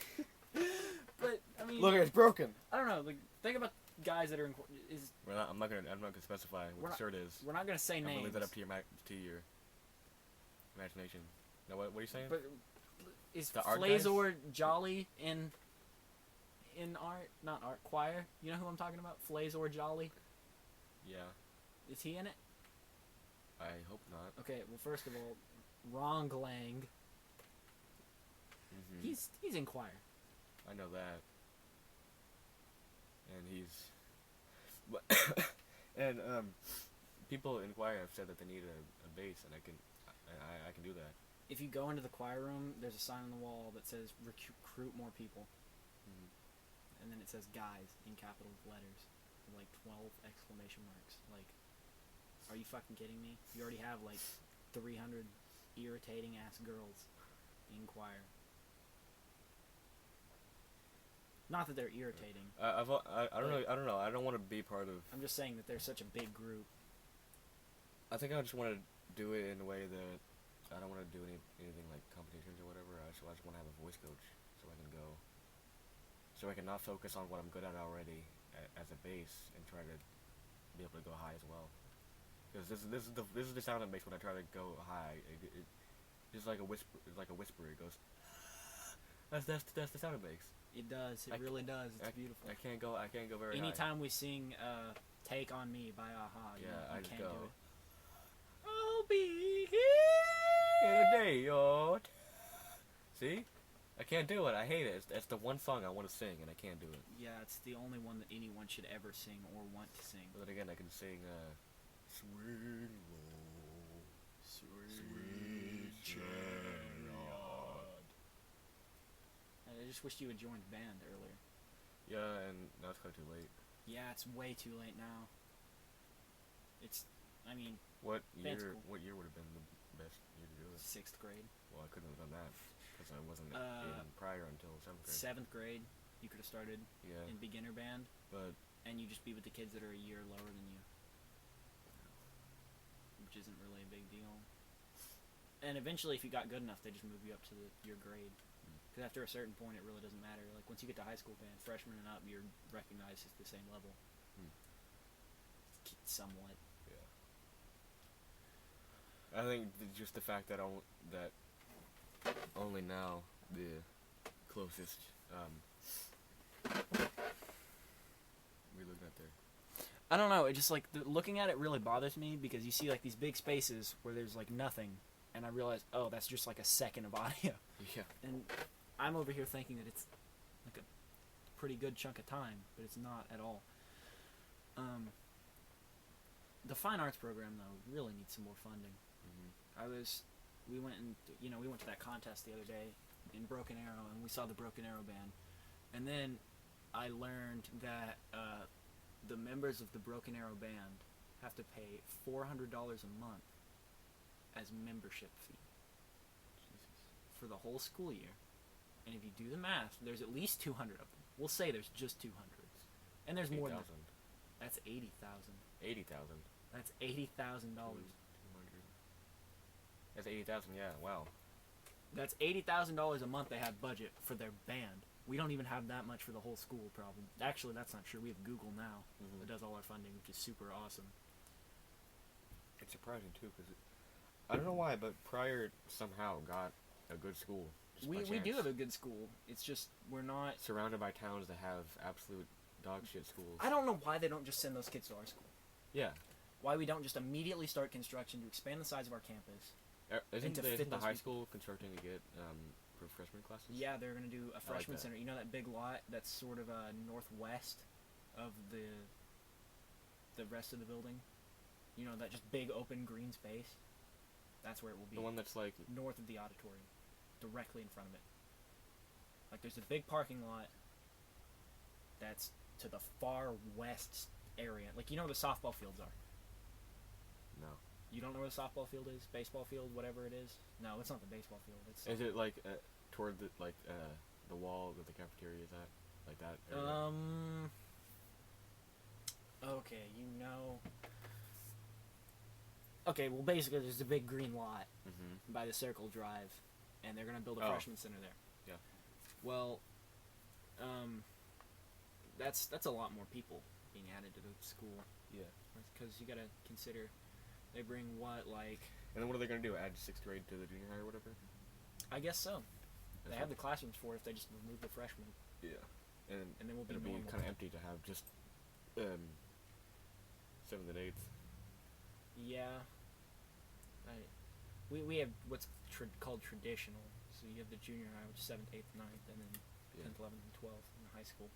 But I mean, look, it's broken. I don't know. Like, think about guys that are in. I'm not gonna specify what the shirt is. We're not gonna say names. I'm gonna leave that up to your imagination. Now, what are you saying? But is the art Flazor Jolly in art? Not art, choir. You know who I'm talking about? Flazor Jolly. Yeah. Is he in it? I hope not. Okay. Well, first of all, Ronglang. Mm-hmm. He's in choir. I know that. And he's... and, people in choir have said that they need a bass, and I can do that. If you go into the choir room, there's a sign on the wall that says, recruit more people. Mm-hmm. And then it says, guys, in capital letters. With, like, 12 exclamation marks. Like, are you fucking kidding me? You already have, like, 300 irritating-ass girls in choir. Not that they're irritating. I don't know. I don't want to be part of... I'm just saying that they're such a big group. I think I just want to do it in a way that I don't want to do anything like competitions or whatever. I just want to have a voice coach so I can go... So I can not focus on what I'm good at already as a bass and try to be able to go high as well. Because this is the sound it makes when I try to go high. It just like a whisper. It's like a whisper. It goes. That's the sound it makes. It does. It really does. It's beautiful. I can't go very high. Anytime we sing "Take on Me" by Aha, yeah, you I just can't go. do it. I'll be here in a day, yo. See, I can't do it. I hate it. It's the one song I want to sing, and I can't do it. Yeah, it's the only one that anyone should ever sing or want to sing. But then again, I can sing "Swing Low, Sweet Chariot." I just wished you had joined the band earlier. Yeah, and now it's kind of too late. Yeah, it's way too late now. I mean... What band's year? cool. What year would have been the best year to do it? 6th grade. Well, I couldn't have done that because I wasn't in prior until 7th grade. 7th grade, you could have started in beginner band, and you just be with the kids that are a year lower than you, which isn't really a big deal. And eventually, if you got good enough, they just move you up to your grade. Because after a certain point, it really doesn't matter. Like, once you get to high school band, freshman and up, you're recognized as the same level. Somewhat. Yeah. I think just the fact that only now the closest we're looking at there. I don't know. It just like looking at it really bothers me because you see like these big spaces where there's like nothing, and I realize, oh, that's just like a second of audio. Yeah. And I'm over here thinking that it's like a pretty good chunk of time, but it's not at all. The fine arts program though really needs some more funding. Mm-hmm. I was we went and we went to that contest the other day in Broken Arrow, and we saw the Broken Arrow band, and then I learned that the members of the Broken Arrow band have to pay $400 a month as membership fee. Jesus. For the whole school year. And if you do the math, there's at least 200 of them. We'll say there's just 200. And there's more than that. That's 80,000. 80,000. That's $80,000. 200. That's 80,000. Yeah. Wow. That's $80,000 a month they have budget for their band. We don't even have that much for the whole school, probably. Actually, that's not true. We have Google now that does all our funding, which is super awesome. It's surprising too, because I don't know why, but Pryor somehow got a good school. We do have a good school. It's just we're not surrounded by towns that have absolute dog shit schools. I don't know why they don't just send those kids to our school. Yeah. Why we don't just immediately start construction to expand the size of our campus. Isn't the high school constructing to get for freshman classes? Yeah, they're gonna do a freshman that. center. You know that big lot that's sort of northwest of the rest of the building. You know that just big open green space. That's where it will be. The one that's like north of the auditorium, directly in front of it. Like there's a big parking lot that's to the far west area. Like you know where the softball fields are. No. You don't know where the softball field is? Baseball field, whatever it is? No, it's not the baseball field. It's is it like toward the wall that the cafeteria is at? Like that area? Okay, Okay, well basically there's a big green lot by the Circle Drive, and they're gonna build a freshman center there. Yeah. Well, that's a lot more people being added to the school. Yeah. Because you gotta consider, they bring what, like... And then what are they gonna do? Add 6th grade to the junior high or whatever? I guess so. They have the classrooms for it if they just remove the freshmen. Yeah. And then we'll be it'll normal. be kind of empty to have just 7th and 8th. Yeah. We have what's called traditional. So you have the junior high, which is 7th, 8th, 9th, and then 10th, 11th, and 12th in high school,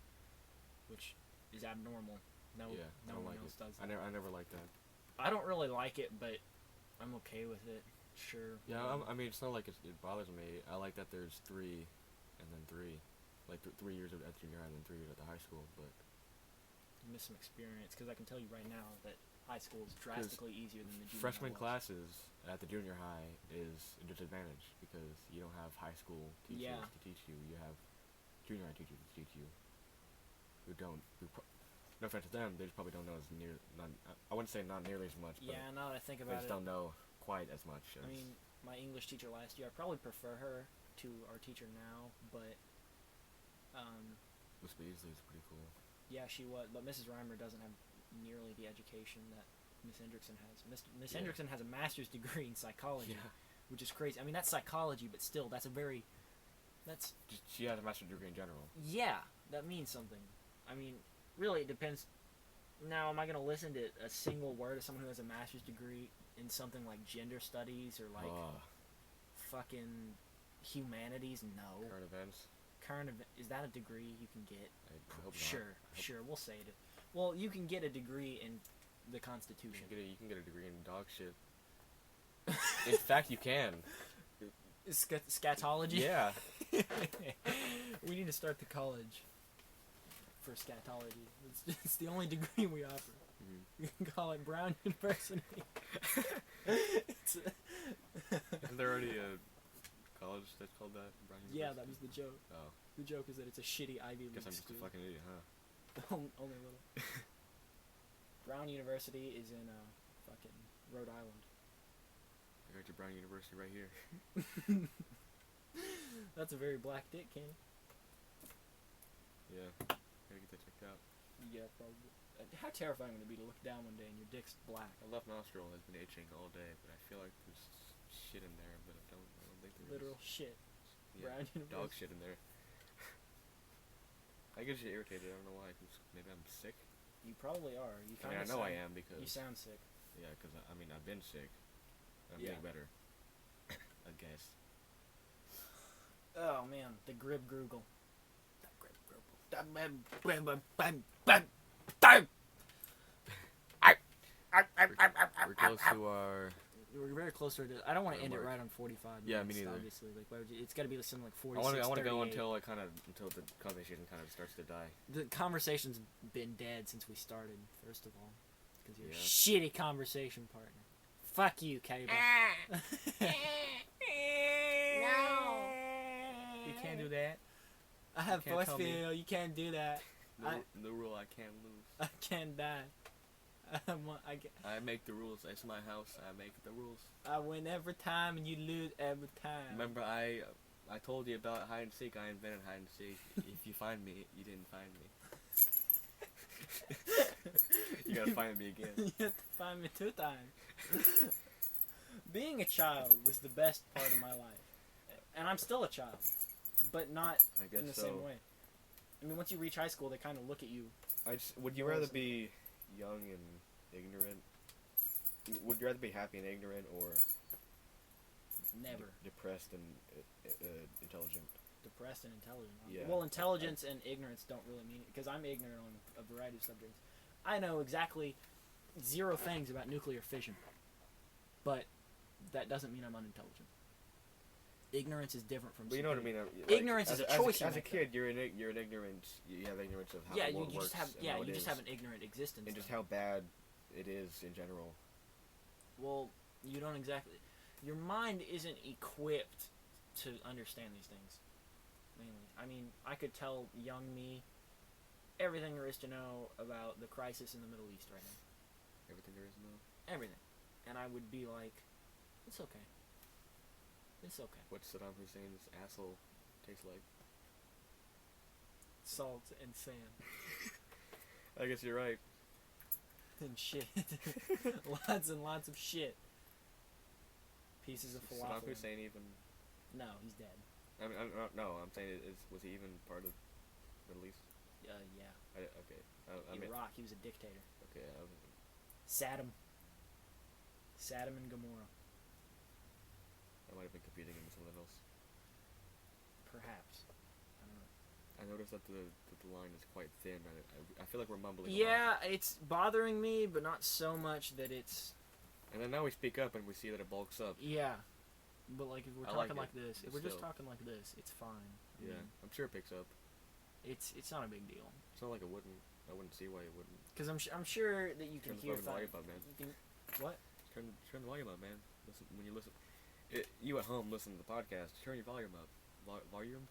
which is abnormal. No one else does that. I never liked that. I don't really like it, but I'm okay with it. Sure. Yeah, I mean, it's not like it bothers me. I like that there's 3 and then 3. Like 3 years at junior high and then 3 years at the high school, but... You miss some experience, because I can tell you right now that high school is drastically easier than the junior freshman high classes at the junior high is a disadvantage, because you don't have high school teachers to teach you. You have junior high teachers to teach you who don't... no offense to them, they just probably don't know as near... I wouldn't say not nearly as much, but... Yeah, now that I think about it... They just don't know quite as much as... I mean, my English teacher last year, I probably prefer her to our teacher now, but... Miss Beasley is pretty cool. Yeah, she was, but Mrs. Reimer doesn't have nearly the education that Miss Hendrickson has. Miss Hendrickson has a master's degree in psychology, which is crazy. I mean, that's psychology, but still, that's She has a master's degree in general. Yeah, that means something. I mean, really, it depends. Now, am I going to listen to a single word of someone who has a master's degree in something like gender studies or like fucking humanities? No. Current events. Is that a degree you can get? I hope sure, we'll say it. Well, you can get a degree in the Constitution. You can get a degree in dog shit. In fact, you can. Scatology? Yeah. We need to start the college for scatology. It's the only degree we offer. You can call it Brown University. Isn't there already a college that's called that? Brown University? Yeah, that was the joke. Oh. The joke is that it's a shitty Ivy League Guess I'm just school. a fucking idiot, huh? Only a little. Brown University is in fucking Rhode Island. I got your Brown University right here. That's a very black dick, Kenny. Yeah. Gotta get that checked out. Yeah, probably. How terrifying would it be to look down one day and your dick's black? My left nostril has been itching all day, but I feel like there's shit in there, but I don't think there is. Literal shit. Yeah, Brown University. dog shit in there. I get shit irritated. I don't know why. Maybe I'm sick. You probably are. I know I am because you sound sick. Yeah, because I've been sick. I'm getting better. I guess. Oh man, the Grib Groogle. We're close to our we're very close to it. I don't want to end it Mark. right on 45 minutes. Yeah, me neither. Obviously, like why would you, it's got to be something like I 46. want to go 38. until the conversation kind of starts to die. The conversation's been dead since we started. First of all, because you're a Yeah. shitty conversation partner. Fuck you, Cable. No. You can't do that. I have You can't tell me. voicemail. You can't do that. No rule I can't lose. I can't die. I make the rules. It's my house. I make the rules. I win every time and you lose every time. Remember, I told you about hide and seek. I invented hide and seek. If you find me, you didn't find me. You gotta find me again. You have to find me 2 times. Being a child was the best part of my life. And I'm still a child. But not I guess in the so. same way. I mean, once you reach high school, they kind of look at you. Would you rather be young and ignorant? Would you rather be happy and ignorant, or Never. depressed and intelligent? Depressed and intelligent. Yeah. Well, intelligence and ignorance don't really mean it, because I'm ignorant on a variety of subjects. I know exactly 0 things about nuclear fission, but that doesn't mean I'm unintelligent. Ignorance is different from. But you know what I mean. Ignorance is a choice. As a kid, you're in ignorance. You have ignorance of how Yeah, the world you works. just have and how it you just is, have an ignorant existence. and just though. how bad it is in general. Well, you don't exactly. Your mind isn't equipped to understand these things. Mainly, I mean, I could tell young me everything there is to know about the crisis in the Middle East right now. Everything there is to know. Everything, and I would be like, "It's okay. It's okay." What Saddam Hussein's asshole tastes like? Salt and sand I guess you're right. and shit. Lots and lots of shit. Pieces of Saddam falafel. Hussein even? No, he's dead. I mean, no. I'm saying, was he even part of Middle East? Yeah. Okay. I mean, Iraq. He was a dictator. okay. Saddam and Gomorrah. I might have been competing with something else. Perhaps. I don't know. I noticed that the line is quite thin. I feel like we're mumbling. a Yeah, lot. it's bothering me, but not so much that it's. And then now we speak up and we see that it bulks up. Yeah, but like if we're I like talking it, like this, if but we're just still. talking like this, it's fine. I Yeah, mean, I'm sure it picks up. it's not a big deal. It's not like it wouldn't. I wouldn't see why it wouldn't. Because I'm sure that you can Turn the hear fucking volume up, man. You can, what? Turn the volume up, man. Listen when you listen. You at home listen to the podcast. Turn your volume up. Volume?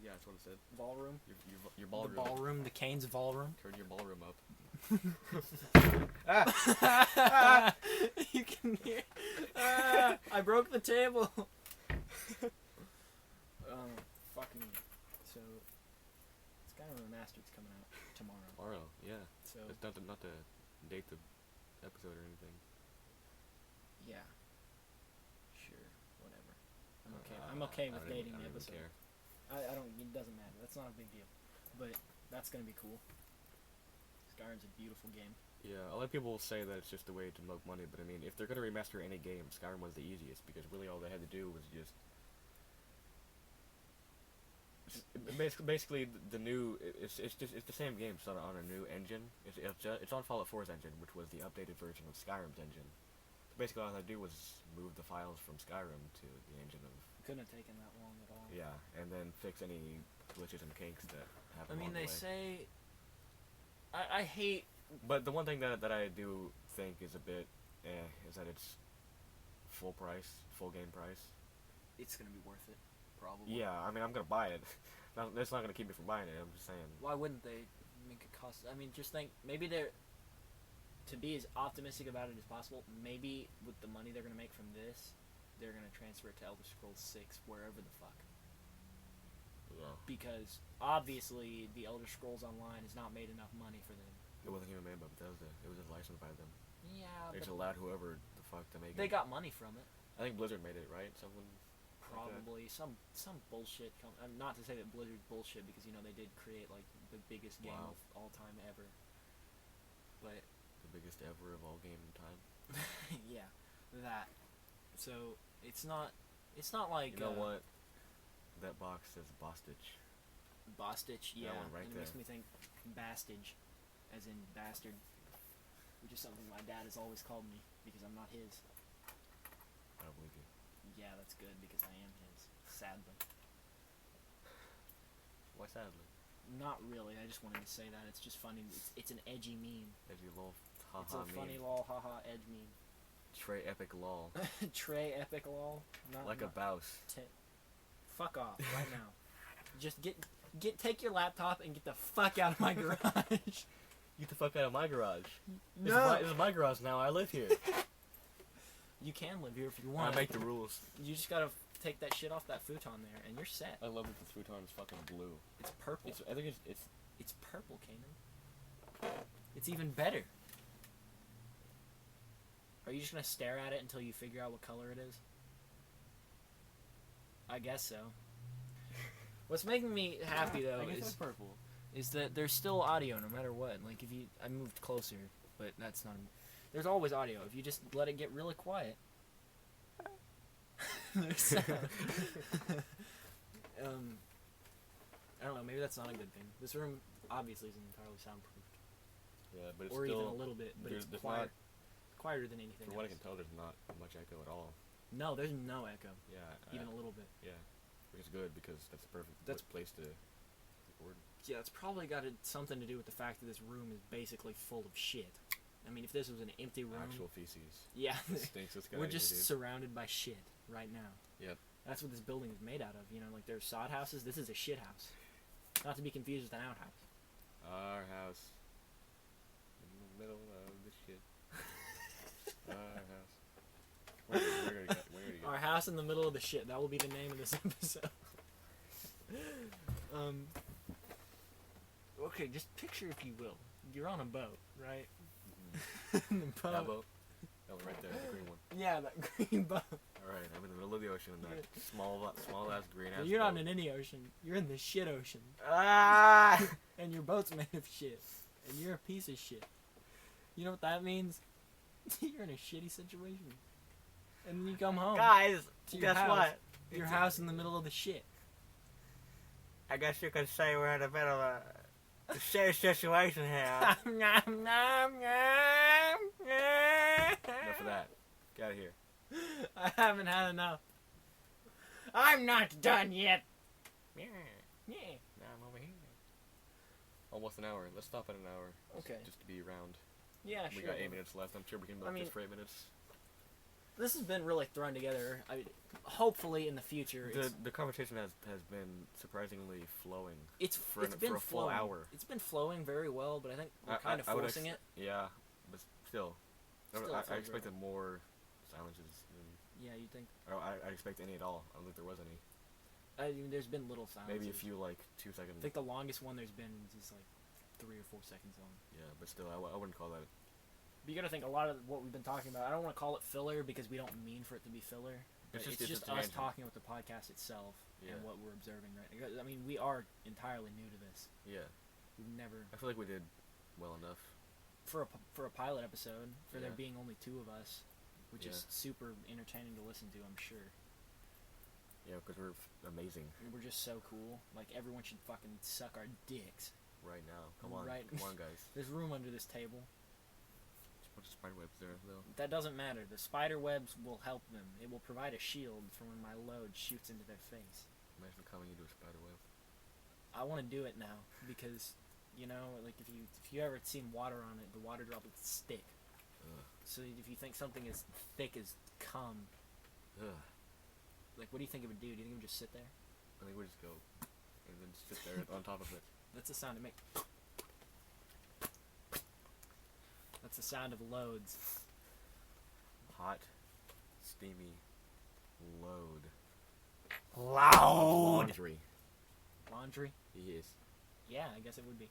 Yeah, that's what it said. Ballroom. Your The ballroom. ballroom. The Canes ballroom. Turn your ballroom up. You can hear. I broke the table. Fucking. So, Skyrim Remastered's coming out tomorrow. Tomorrow, yeah. So It's not to date the episode or anything. yeah. Sure. Whatever. I'm okay with dating the episode. Care. I don't. It doesn't matter. That's not a big deal. But that's gonna be cool. Skyrim's a beautiful game. Yeah, a lot of people say that it's just a way to milk money, but I mean, if they're gonna remaster any game, Skyrim was the easiest because really all they had to do was just basically the new. It's the same game, it's on a new engine. It's on Fallout 4's engine, which was the updated version of Skyrim's engine. So basically, all I had to do was move the files from Skyrim to the engine of. Couldn't have taken that long at all. Yeah, and then fix any glitches and kinks that happen. I mean, along the they way. say. I hate. But the one thing that I do think is a bit, is that it's full game price. It's gonna be worth it, probably. Yeah, I mean, I'm gonna buy it. That's not gonna keep me from buying it. I'm just saying. Why wouldn't they make it cost? I mean, just think maybe they're. To be as optimistic about it as possible, maybe with the money they're gonna make from this, they're gonna transfer it to Elder Scrolls 6, wherever the fuck. Yeah. Because obviously, the Elder Scrolls Online has not made enough money for them. It wasn't even made by Bethesda. It was just licensed by them. Yeah, They just but allowed whoever the fuck to make they it. got money from it. I think Blizzard made it, right? Someone. Probably some bullshit. Not to say that Blizzard's bullshit, because they did create like the biggest game Wow. of all time ever. But The biggest ever of all game time. yeah, that. So it's not like You know what? That box says Bostitch. Bostitch. Yeah, one right and it makes there. me think Bastage, as in bastard, which is something my dad has always called me because I'm not his. I don't believe you. Yeah, that's good because I am his. Sadly. Why sadly? Not really. I just wanted to say that. It's just funny. It's an edgy meme. Edgy lol. Ha It's ha a meme. funny lol haha edge meme. Trey epic lol. Trey epic lol. Like a bouse. Fuck off right now. Just take your laptop and get the fuck out of my garage. Get the fuck out of my garage. No. This is my garage now. I live here. You can live here if you want. I make the rules. You just gotta take that shit off that futon there, and you're set. I love that the futon is fucking blue. It's purple. I think it's. It's purple, Kanan. It's even better. Are you just gonna stare at it until you figure out what color it is? I guess so. What's making me happy though it's purple. is that there's still audio no matter what. Like if you, I moved closer, but that's not. There's always audio if you just let it get really quiet. There's sound. I don't know. Maybe that's not a good thing. This room obviously isn't entirely soundproofed, Yeah, but it's or still, even a little bit. But it's there's quiet, not, quieter than anything. from what I else. can tell, there's not much echo at all. No, there's no echo, Yeah. even a little bit. Yeah, which is good because that's the perfect place to record. Yeah, it's probably got something to do with the fact that this room is basically full of shit. I mean, if this was an empty room, Actual feces. yeah, It stinks. It's we're just surrounded by shit right now. Yep. That's what this building is made out of. You know, like there's sod houses. This is a shit house. Not to be confused with an outhouse. Our house. In the middle of the shit. Our house. Where are you going? Our house in the middle of the shit. That will be the name of this episode. Okay, just picture, if you will, you're on a boat, right? Mm-hmm. The boat. That boat. That one right there, the green one. Yeah, that green boat. Alright, I'm in the middle of the ocean in that small ass green ass You're boat. not in any ocean. You're in the shit ocean. Ah! And your boat's made of shit. And you're a piece of shit. You know what that means? You're in a shitty situation. And then you come home. Guys, to your guess house. what? Your house in the middle of the shit. I guess you could say we're in the middle of a shitty situation here. Enough of that. Get out of here. I haven't had enough. I'm not done yet. Yeah. Yeah. Now I'm over here. Almost an hour. Let's stop at an hour. Okay. Just to be round. Yeah, We sure. got 8 minutes left. I'm sure we can milk this for 8 minutes. This has been really thrown together. I mean, hopefully in the future, The conversation has been surprisingly flowing. it's for been a full flowing. hour. It's been flowing very well, but I think we're kind of I would forcing it. Yeah, but still. Still I feels expected more silences. Yeah, you think? I expect any at all. I don't think there was any. I mean, there's been little silences. Maybe a few, like, 2 seconds. I think the longest one there's been is like 3 or 4 seconds long. Yeah, but still, I wouldn't call that. But you gotta think a lot of what we've been talking about. I don't want to call it filler because we don't mean for it to be filler. It's just us talking with the podcast itself and what we're observing right now. I mean, we are entirely new to this. Yeah. We've never I feel like we did well enough. for a pilot episode for there Yeah. being only 2 of us, which is super entertaining to listen to. I'm sure. Yeah, because we're amazing We're just so cool. Like everyone should fucking suck our dicks. right now. Come on, Right. come on, guys. There's room under this table. Just put the spider webs there, though. That doesn't matter. The spider webs will help them. It will provide a shield from when my load shoots into their face. Imagine coming into a spider web. I want to do it now because, you know, like if you ever seen water on it, the water droplets stick. Ugh. So if you think something is thick as cum, Ugh. like what do you think it would do? Do you think it would just sit there? I think we just go and then sit there on top of it. That's the sound it makes. That's the sound of loads. Hot, steamy, load. Loud. Laundry. Laundry? Yes. Yeah, I guess it would be.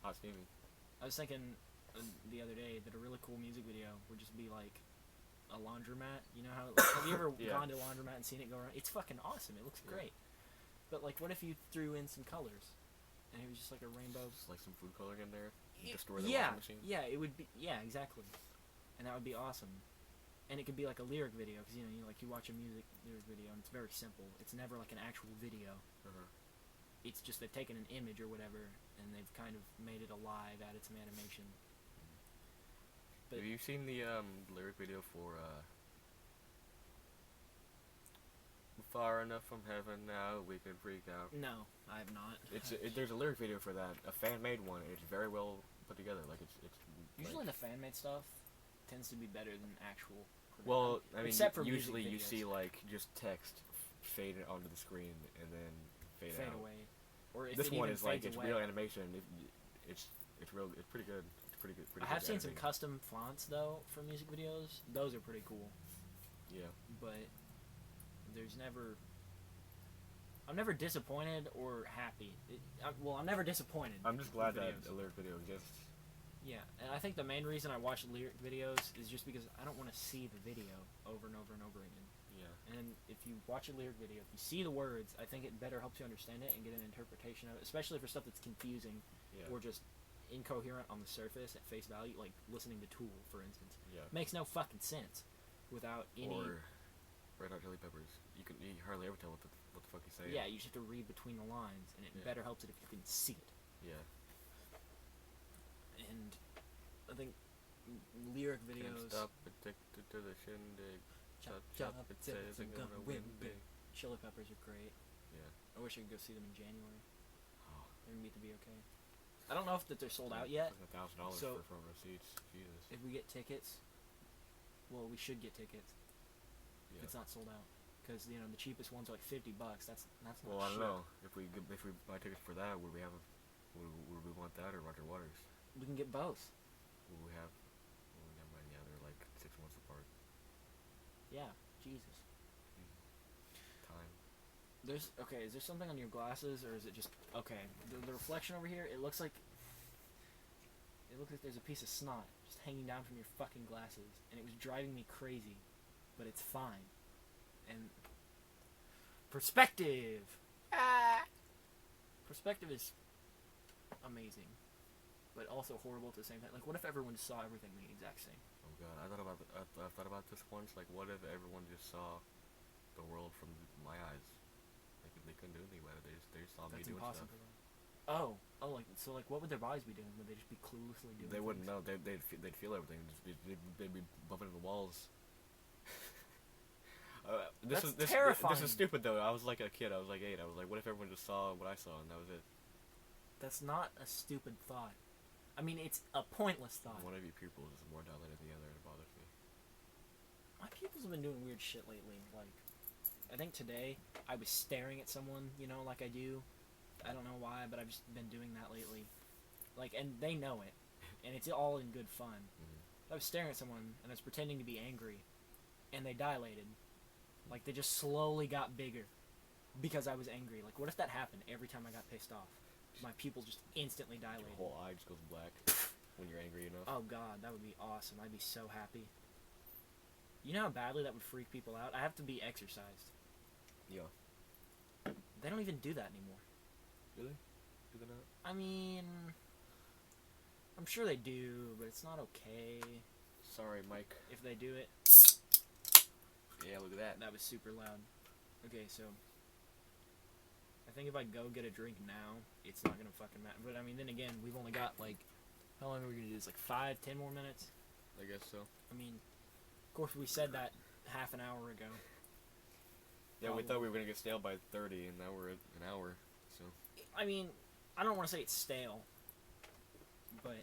Hot, steamy. I was thinking the other day that a really cool music video would just be like a laundromat. You know how? Like, have you ever gone to a laundromat and seen it go around? It's fucking awesome. It looks great. But like, what if you threw in some colors, and it was just like a rainbow? Just like some food coloring in there. Destroy the Yeah, washing machine. yeah, it would be. Yeah, exactly. And that would be awesome. And it could be like a lyric video, because you watch a music lyric video, and it's very simple. It's never like an actual video. It's just they've taken an image or whatever, and they've kind of made it alive, added some animation. But have you seen the lyric video for far enough from heaven now, we can freak out. No, I have not. There's a lyric video for that, a fan-made one. It's very well put together. Like it's Usually like, the fan-made stuff tends to be better than actual. well, I mean, except for usually you music videos. see like just text fade onto the screen and then fade Fade out. away. Or if This it one even is like fades it's away. real animation. It's real. It's pretty good. It's pretty good. I have seen some editing. custom fonts though for music videos. Those are pretty cool. Yeah. But I'm never disappointed or happy. I'm never disappointed. I'm just with glad that videos. a lyric video exists. Yeah, and I think the main reason I watch lyric videos is just because I don't want to see the video over and over and over again. Yeah. And if you watch a lyric video, if you see the words, I think it better helps you understand it and get an interpretation of it, especially for stuff that's confusing Yeah. or just incoherent on the surface at face value, like listening to Tool, for instance. Yeah. Makes no fucking sense without any... Or Red Hot Chili Peppers. You hardly ever tell what the fuck he's saying. Yeah, you just have to read between the lines, and it Yeah. better helps it if you can see it. Yeah. And I think lyric Can't videos... stop addicted to the shindig. Chop, Chop, chop, it says I'm gonna win big. Chili Peppers are great. Yeah. I wish I could go see them in January. Oh. They're gonna be okay. I don't know if they're sold out yet. $1,000 So- for front row seats. Jesus. If we get tickets, well, we should get tickets. Yeah. If it's not sold out, because the cheapest ones are like $50. That's not. Well, I shit. don't know. If we buy tickets for that, would we want that or Roger Waters? We can get both. Would we have? Well, never mind. Yeah, they're like 6 months apart. Yeah, Jesus. Time. Is there something on your glasses, or is it just okay? The reflection over here, it looks like there's a piece of snot just hanging down from your fucking glasses, and it was driving me crazy, but it's fine. And perspective. Perspective is amazing, but also horrible at the same time. Like, what if everyone just saw everything the exact same? Oh god, I thought about this once. Like, what if everyone just saw the world from my eyes? Like, they couldn't do anything about it. They just saw me That's doing impossible. stuff. Like what would their bodies be doing? Would they just be cluelessly doing? They wouldn't things? know. They'd feel everything. They'd be bumping into the walls. This terrifying. This is stupid though. I was like a kid. I was like 8. I was like, what if everyone just saw what I saw and that was it? That's not a stupid thought. I mean, it's a pointless thought. One of your pupils is more dilated than the other, and it bothers me. My pupils have been doing weird shit lately. Like, I think today I was staring at someone, like I do. I don't know why, but I've just been doing that lately. Like, and they know it, and it's all in good fun. Mm-hmm. I was staring at someone, and I was pretending to be angry, and they dilated. Like, they just slowly got bigger because I was angry. Like, what if that happened every time I got pissed off? My pupils just instantly dilated. Your whole eye just goes black when you're angry enough. Oh god, that would be awesome. I'd be so happy. You know how badly that would freak people out? I have to be exercised. Yeah. They don't even do that anymore. Really? Do they not? I mean, I'm sure they do, but it's not okay Sorry, Mike. if they do it. Yeah, look at that. That was super loud. Okay, so I think if I go get a drink now, it's not gonna fucking matter. But I mean, then again, we've only got like, how long are we gonna do this? Like 5-10 more minutes? I guess so. I mean, of course we said that half an hour ago. Yeah, we thought we were gonna get stale by 30, and now we're at an hour. So I mean, I don't want to say it's stale, but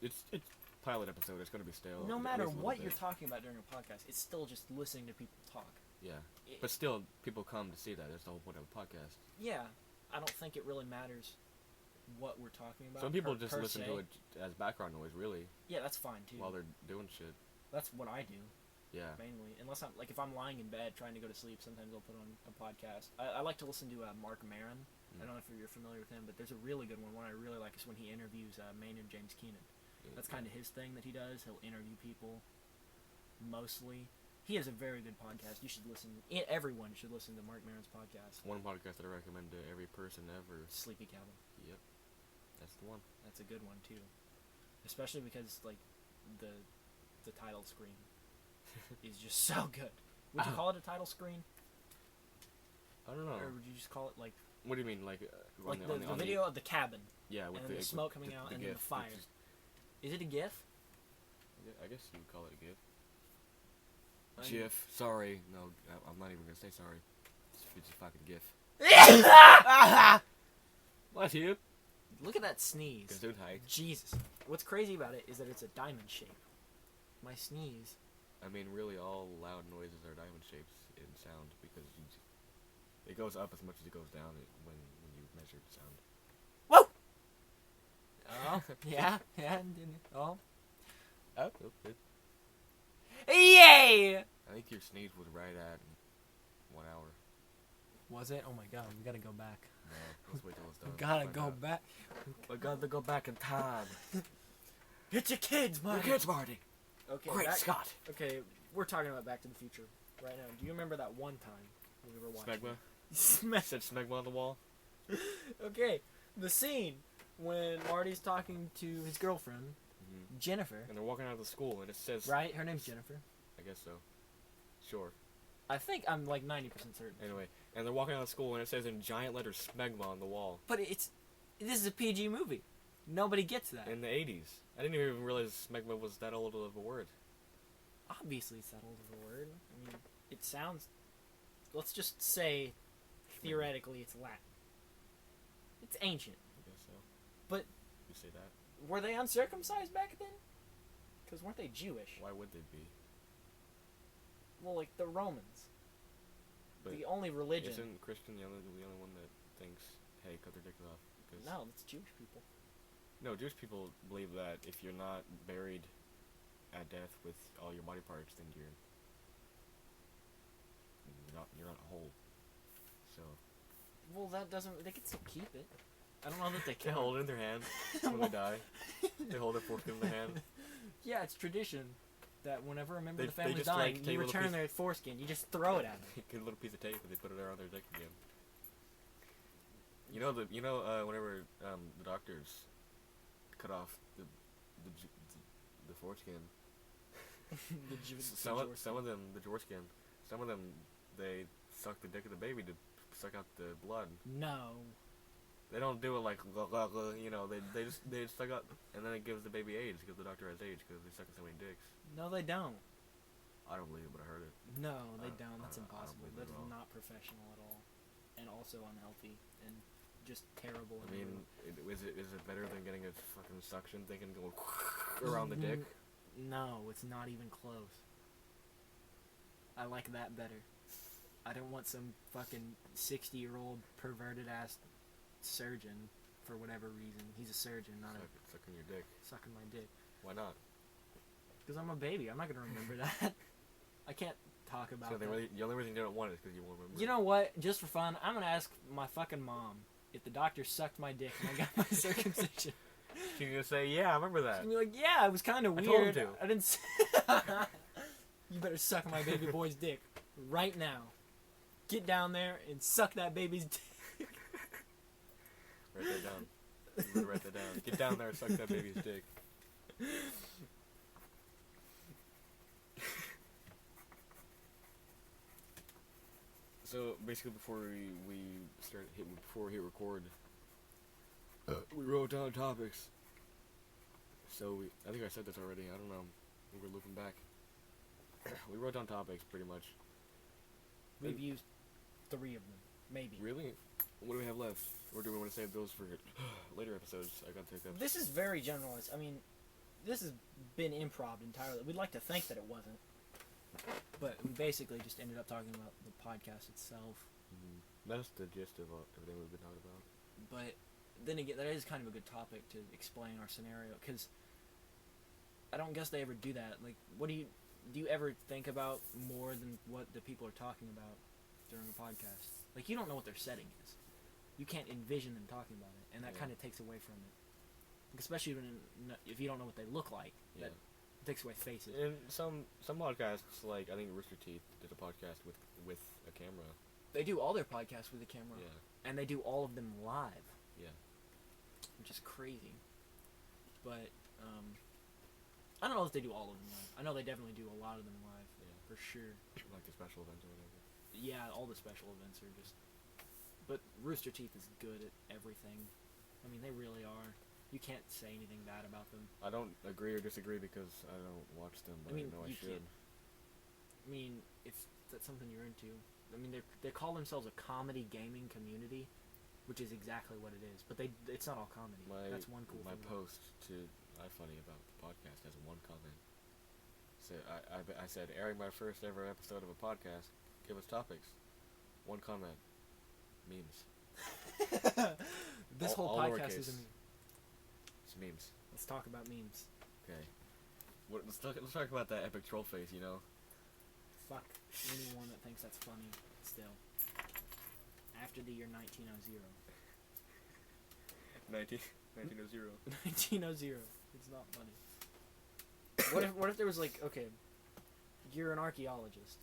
it's pilot episode. It's gonna be stale. no at matter least a little what bit. you're talking about during a podcast, it's still just listening to people talk. Yeah, It- but still, people come to see that. That's the whole point of a podcast. Yeah, I don't think it really matters what we're talking about. Some people per- just per listen se. to it as background noise, really, Yeah, that's fine too. while they're doing shit. That's what I do Yeah. mainly. Unless I'm like if I'm lying in bed trying to go to sleep, sometimes I'll put on a podcast. I like to listen to Mark Maron. I don't know if you're familiar with him, but there's a really good one. One I really like is when he interviews Maynard James Keenan. That's kind of his thing that he does. He'll interview people, mostly. He has a very good podcast. You should listen. Everyone should listen to Mark Maron's podcast. One podcast that I recommend to every person ever. Sleepy Cabin. Yep, that's the one. That's a good one too, especially because like the title screen is just so good. Would you call it a title screen, I don't know. or would you just call it like What do you mean, like the video of the cabin Yeah, with and the smoke coming out and then the GIF, fire? which is- Is it a GIF? I guess you would call it a GIF. I mean- GIF. Sorry, no, I'm not even gonna say sorry. It's a fucking gif. What? What, dude? Look at that sneeze. Gesundheit. Jesus. What's crazy about it is that it's a diamond shape. My sneeze. I mean, really, all loud noises are diamond shapes in sound because it goes up as much as it goes down when you measure sound. Whoa! Oh, yeah. Oh. Oh. Yay! I think your sneeze was right at 1 hour. Was it? Oh my god, we gotta go back. No, let's wait till it's done. We gotta go back. We gotta go back in time. It's your kids, Your Marty. kids, Marty. Okay, Great Scott. Okay, we're talking about Back to the Future right now. Do you remember that one time we were watching? Smegma? Said smegma on the wall? Okay, the scene when Marty's talking to his girlfriend, Jennifer. And they're walking out of the school and it says... Right? Her name's Jennifer. I guess so. Sure. I think I'm like 90% certain. Anyway, and they're walking out of school and it says in giant letters smegma on the wall. But this is a PG movie. Nobody gets that. In the 80s. I didn't even realize smegma was that old of a word. Obviously it's that old of a word. I mean, it sounds... Let's just say, theoretically, it's Latin. It's ancient. I guess so. But... You say that? Were they uncircumcised back then? Because weren't they Jewish? Why would they be? Well, like the Romans. But the only religion. Isn't Christian the only one that thinks, hey, cut their dicks off? Because No, that's Jewish people. No, Jewish people believe that if you're not buried at death with all your body parts, then you're not whole. So. Well, that doesn't. They can still keep it. I don't know that they They can. hold it in their hand when they die. They hold their foreskin in their hand. Yeah, it's tradition that whenever a member of the They family's just, like, dying, take you a little return piece- their foreskin. You just throw it at them. Get a little piece of tape and they put it around their dick again. Whenever the doctors cut off the foreskin. Some of them, the foreskin. Some of them, they suck the dick of the baby to suck out the blood. No. They don't do it like they just suck out, and then it gives the baby AIDS because the doctor has AIDS because they suck so many dicks. No, they don't. I don't believe it, but I heard it. No, they I- don't. That's I don't impossible. believe it That at is all. not professional at all, and also unhealthy and just terrible. I mean, is it better than getting a fucking suction thing and go around the dick? No, it's not even close. I like that better. I don't want some fucking 60-year-old perverted ass surgeon for whatever reason. He's a surgeon, not Sucking your dick. sucking my dick. Why not? Because I'm a baby. I'm not gonna remember that. I can't talk about So that. the only reason you don't want it is because you won't remember. You know what? Just for fun, I'm gonna ask my fucking mom if the doctor sucked my dick and I got my circumcision. She's gonna say, "Yeah, I remember that." She's gonna be like, yeah, it was kind of I weird. told him to. I didn't. You better suck my baby boy's dick right now. Get down there and suck that baby's dick. Write that down. You better write that down. Get down there and suck that baby's dick. So basically, before we hit record, we wrote down topics. So I think I said this already. I don't know. We were looping back. We wrote down topics pretty much. We've used 3 of them, maybe. Really? What do we have left? Or do we want to save those for later episodes? I gotta take that. This is very generalized. I mean, this has been improv entirely. We'd like to think that it wasn't. But we basically just ended up talking about the podcast itself. Mm-hmm. That's the gist of everything we've been talking about. But then again, that is kind of a good topic to explain our scenario, because I don't guess they ever do that. Like, what do you ever think about more than what the people are talking about during a podcast? Like, you don't know what their setting is. You can't envision them talking about it, and that kind of takes away from it. Especially if you don't know what they look like. Yeah. That takes away faces. And some podcasts, like I think Rooster Teeth did a podcast with a camera. They do all their podcasts with a camera. Yeah. And they do all of them live. Yeah. Which is crazy. But, I don't know if they do all of them live. I know they definitely do a lot of them live. Yeah. For sure. Like the special events or whatever. Yeah, all the special events are just... But Rooster Teeth is good at everything. I mean, they really are. You can't say anything bad about them. I don't agree or disagree because I don't watch them, but I know I should. I mean, if that's something you're into, I mean, they call themselves a comedy gaming community, which is exactly what it is. But it's not all comedy. That's one cool my thing. post to iFunny about the podcast has one comment. So I said, airing my first ever episode of a podcast. Give us topics. One comment. Memes. This whole all podcast lowercase. is a meme. It's memes. Let's talk about memes. Okay. Let's talk about that epic troll face. You know. Fuck anyone that thinks that's funny. Still. After the year 1900. 1900. 1900. It's not funny. What if there was like, okay, you're an archaeologist,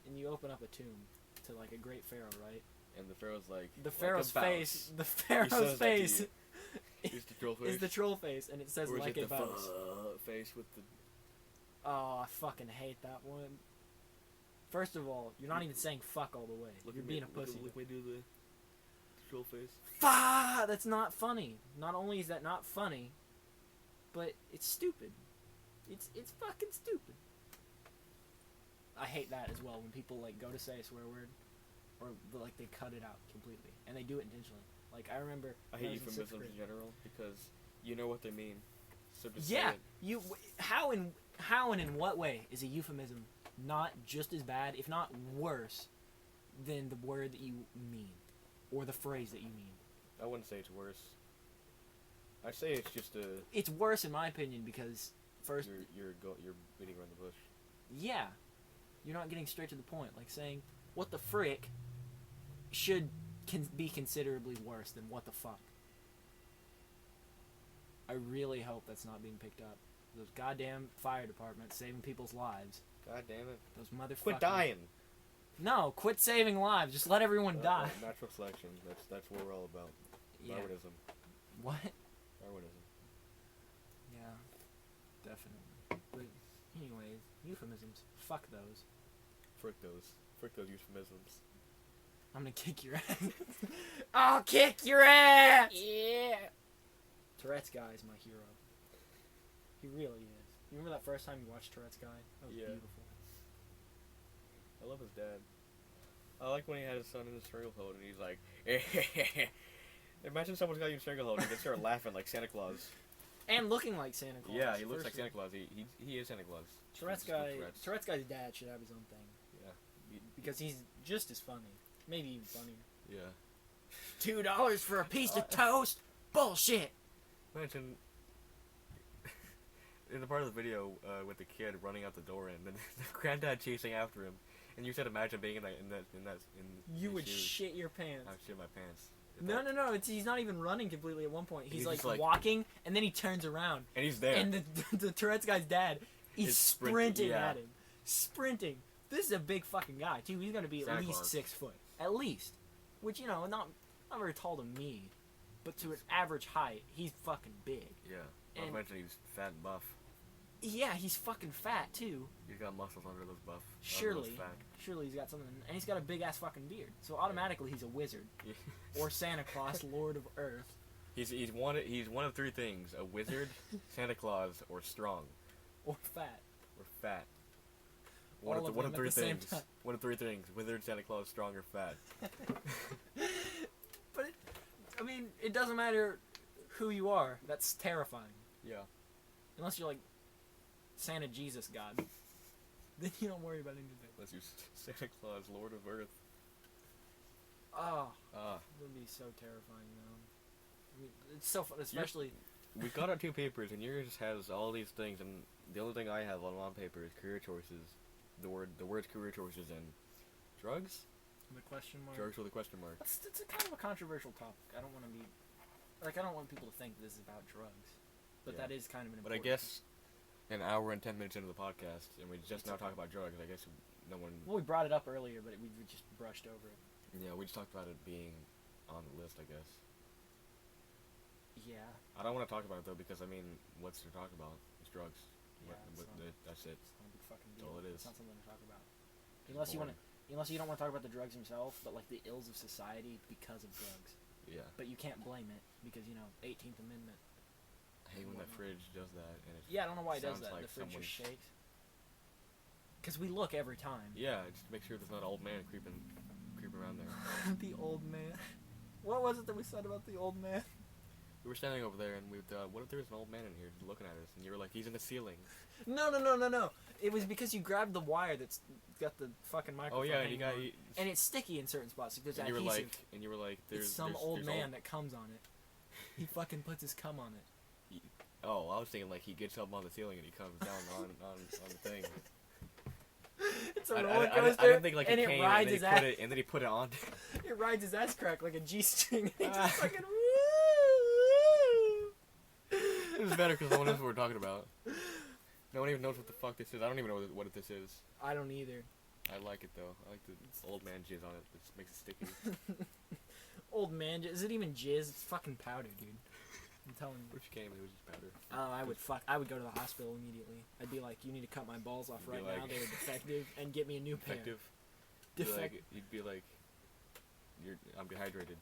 and you open up a tomb to like a great pharaoh, right? And the pharaoh's like the pharaoh's like a face. The pharaoh's says face that to you. Is the troll face? is the troll face, and it says or is like it a the bounce. face with the? Oh, I fucking hate that one. First of all, you're not even saying fuck all the way. You're being a pussy. Look, we do the troll face. Fuck! That's not funny. Not only is that not funny, but it's stupid. It's fucking stupid. I hate that as well when people like go to say a swear word, or like they cut it out completely, and they do it intentionally. Like I remember. I hate euphemisms in general because you know what they mean. So just Yeah, say it. how and in what way is a euphemism not just as bad, if not worse, than the word that you mean, or the phrase that you mean? I wouldn't say it's worse. I'd say it's just a. It's worse in my opinion because first, you're beating around the bush. yeah, you're not getting straight to the point. Like saying "what the frick" can be considerably worse than "what the fuck." I really hope that's not being picked up. Those goddamn fire departments saving people's lives. God damn it! Those motherfuckers. Quit dying. No, quit saving lives. Just let everyone die. Natural selection. That's what we're all about. Yeah. Darwinism. What? Darwinism. Yeah, definitely. But anyways, euphemisms. Fuck those. Frick those euphemisms. I'm gonna kick your ass. I'll kick your ass! Yeah! Tourette's Guy is my hero. He really is. You remember that first time you watched Tourette's Guy? That was beautiful. I love his dad. I like when he had his son in the stranglehold and he's like, imagine someone's got you in stranglehold and they start laughing like Santa Claus. And looking like Santa Claus. Yeah, he looks like Santa Claus. He is Santa Claus. Tourette's Guy's dad should have his own thing. Yeah. Because he's just as funny. Maybe even funnier. Yeah. $2 for a piece of toast? Bullshit! Imagine in the part of the video with the kid running out the door and then the granddad chasing after him, and you said imagine being in you would shoes. shit your pants. I would shit my pants. No. He's not even running completely at one point. He's like just walking, and then he turns around. And he's there. And the Tourette's guy's dad, he's sprinting yeah. at him. Sprinting. This is a big fucking guy, too. He's going to be at least 6 foot. At least. Which, not very tall to me. But to an average height, he's fucking big. Yeah. Not to mention he's fat and buff. Yeah, he's fucking fat, too. He's got muscles under those buff. Surely he's got something. And he's got a big-ass fucking beard. So automatically he's a wizard. Or Santa Claus, Lord of Earth. He's one of 3 things: a wizard, Santa Claus, or strong. Or fat. Or fat. One of 3 things. One of 3 things: wizard, Santa Claus, strong, or fat. But it doesn't matter who you are. That's terrifying. Yeah. Unless you're like Santa Jesus God. Then you don't worry about anything. Unless you're Santa Claus, Lord of Earth. It would be so terrifying, it's so fun, especially... We've got our 2 papers, and yours has all these things, and the only thing I have on one paper is career choices. The words career choices and drugs? The question mark? Drugs with a question mark. It's a kind of a controversial topic. I don't want to be... I don't want people to think this is about drugs. But that is kind of an important... But I guess an hour and 10 minutes into the podcast, and we just now talk about drugs, I guess no one... Well, we brought it up earlier, but we just brushed over it. Yeah, we just talked about it being on the list, I guess. Yeah. I don't want to talk about it, though, because, what's to talk about? It's drugs. Yeah, that's it. It's not a big fucking deal. That's all it is. It's not something to talk about. Unless you don't want to talk about the drugs themselves, but like the ills of society because of drugs. Yeah. But you can't blame it because 18th Amendment. I hate when that fridge does that, and it I don't know why it does that. like The fridge just shakes. Because we look every time. Yeah, just to make sure there's not an old man creeping around there. The old man. What was it that we said about the old man? We were standing over there, and we thought, what if there's an old man in here just looking at us? And you were like, he's in the ceiling. No. It was because you grabbed the wire that's got the fucking microphone. Oh yeah, hanging on, and it's sticky in certain spots. Like there's and adhesive. you were like, It's some old man that comes on it. He fucking puts his cum on it. Oh, I was thinking like he gets up on the ceiling and he comes down on the thing. It's a roller coaster, I didn't think like and he it came rides his ass. and then he put it on. It rides his ass crack like a G-string. It just fucking woo. It was better because no one knows what we're talking about. No one even knows what the fuck this is. I don't even know what this is. I don't either. I like it though. I like the old man jizz on it. It makes it sticky. Old man, is it even jizz? It's fucking powder, dude. I'm telling you. What if you came and it was just powder? Oh, I would go to the hospital immediately. I'd be like, you need to cut my balls off right now. They're defective, and get me a new pair. Defective. You'd be like, I'm dehydrated.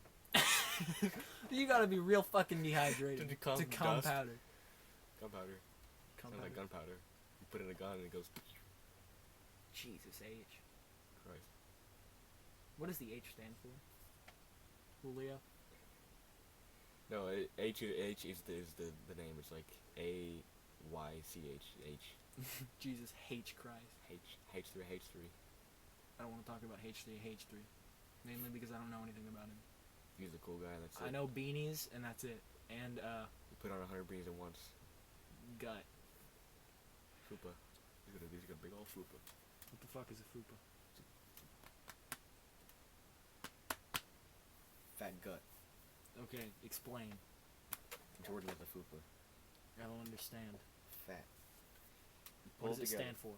You gotta be real fucking dehydrated to cum powder. Gunpowder. Sounds like gunpowder. You put it in a gun and it goes. Jesus H. Christ. What does the H stand for? Julio. No, H is the name. It's like AYCH. Jesus H Christ. H3. I don't want to talk about H3. Mainly because I don't know anything about him. He's a cool guy. That's it. I know beanies and that's it. And You put on 100 beanies at once. Gut. Fupa. He's got a big old fupa. What the fuck is a fupa? Fat gut. Okay, explain. Jordan has a fupa. I don't understand. Fat. What does it stand for?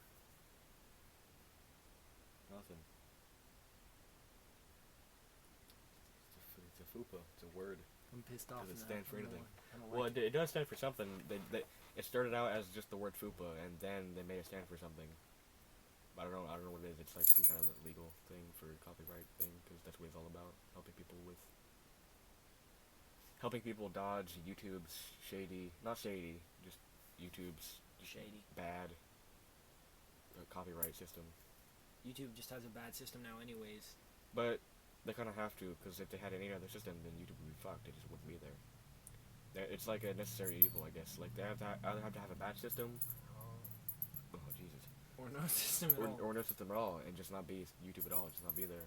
Nothing. It's a fupa. It's a word. I'm pissed off. Does it stand for anything? Well, it does stand for something. It started out as just the word fupa, and then they made it stand for something. But I don't know what it is. It's like some kind of legal thing for copyright thing, because that's what it's all about. Helping people dodge YouTube's not shady, just YouTube's shady, bad copyright system. YouTube just has a bad system now, anyways. But they kind of have to, because if they had any other system, then YouTube would be fucked. It just wouldn't be there. It's like a necessary evil, I guess. Like they either have to have a bad system. Oh Jesus. Or no system at all. Or no system at all, and just not be YouTube at all. Just not be there.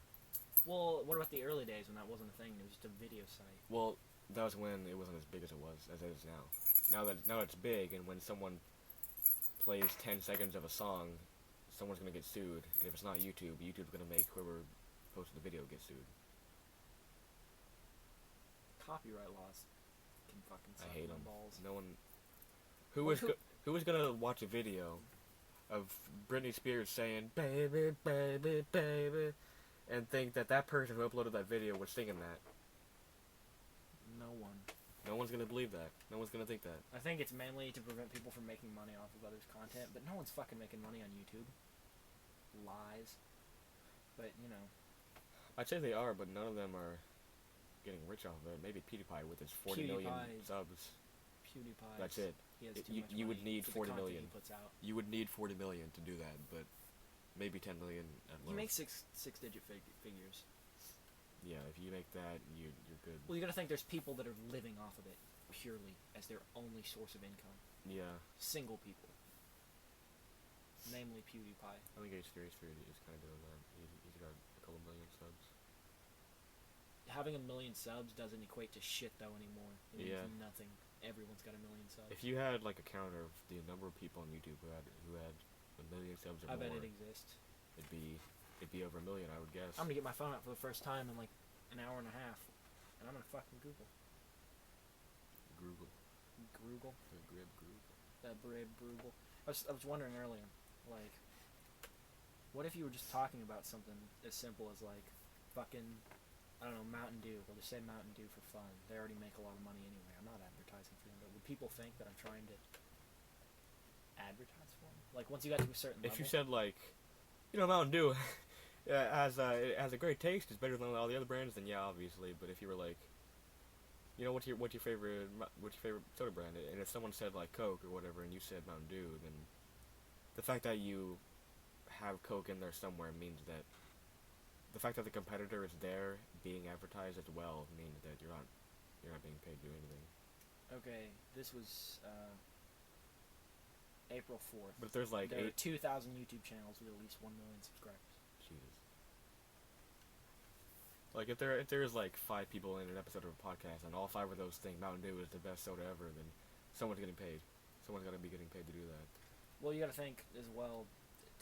Well, what about the early days when that wasn't a thing? It was just a video site. Well, that was when it wasn't as big as it is now. Now it's big, and when someone plays 10 seconds of a song, someone's gonna get sued. And if it's not YouTube's gonna make whoever posted the video get sued. Copyright laws can fucking suck I hate my them. balls. No one. Who was gonna watch a video of Britney Spears saying "baby, baby, baby," and think that person who uploaded that video was singing that? No one. No one's gonna believe that. No one's gonna think that. I think it's mainly to prevent people from making money off of others' content, but no one's fucking making money on YouTube. Lies. But, you know. I'd say they are, but none of them are getting rich off of it. Maybe PewDiePie with his 40 million subs. PewDiePie. That's it. He has too much You would money need for the 40 content million. he puts out. You would need 40 million to do that, but maybe 10 million at most. You make six-digit figures. Yeah, if you make that, you're good. Well, you gotta think there's people that are living off of it purely as their only source of income. Yeah. Single people. Namely PewDiePie. I think H3 is kind of doing that. He's got a couple million subs. Having 1 million subs doesn't equate to shit though anymore. It Yeah. means nothing. Everyone's got 1 million subs. If you had like a counter of the number of people on YouTube who had 1 million subs or I more, bet it exists. it'd be over 1 million, I would guess. I'm gonna get my phone out for the first time in like an hour and a half, and I'm gonna fucking Google. Google. Google. The Grib Google. That bread Google. I was wondering earlier, like, what if you were just talking about something as simple as like, fucking, I don't know, Mountain Dew. We'll just say Mountain Dew for fun. They already make a lot of money anyway. I'm not advertising for them, but would people think that I'm trying to advertise for them? Like, once you got to a certain level. If you said like, Mountain Dew, it has a great taste. It's better than all the other brands. Then yeah, obviously. But if you were like, what's your favorite soda brand? And if someone said like Coke or whatever, and you said Mountain Dew, then the fact that you have Coke in there somewhere means that the fact that the competitor is there being advertised as well means that you're not being paid to do anything. Okay, this was April 4th. But if there's like there are 2,000 YouTube channels with at least 1 million subscribers. Jesus. Like if there's like 5 people in an episode of a podcast and all 5 of those think Mountain Dew is the best soda ever, then someone's getting paid. Someone's got to be getting paid to do that. Well, you got to think as well.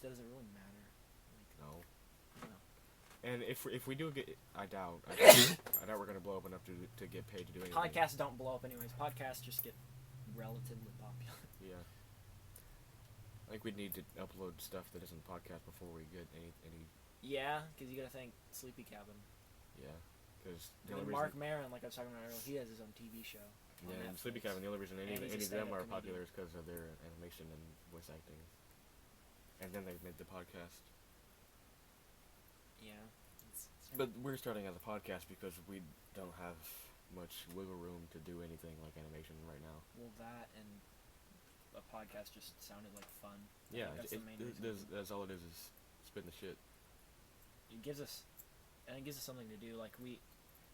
Does it really matter? No. No. And if we do get, I doubt we're gonna blow up enough to get paid to do anything. Podcasts don't blow up anyways. Podcasts just get relatively popular. Yeah. I think we'd need to upload stuff that isn't podcast before we get any. Yeah, because you got to think Sleepy Cabin. Yeah, because Mark Maron, like I was talking about earlier, he has his own TV show. Yeah, and Sleepy Cabin. The only reason any of them are comedian. popular is because of their animation and voice acting. And then they made the podcast. Yeah. But we're starting as a podcast because we don't have much wiggle room to do anything like animation right now. Well, that and a podcast just sounded like fun. Yeah, that's all it is spitting the shit. It gives us something to do. Like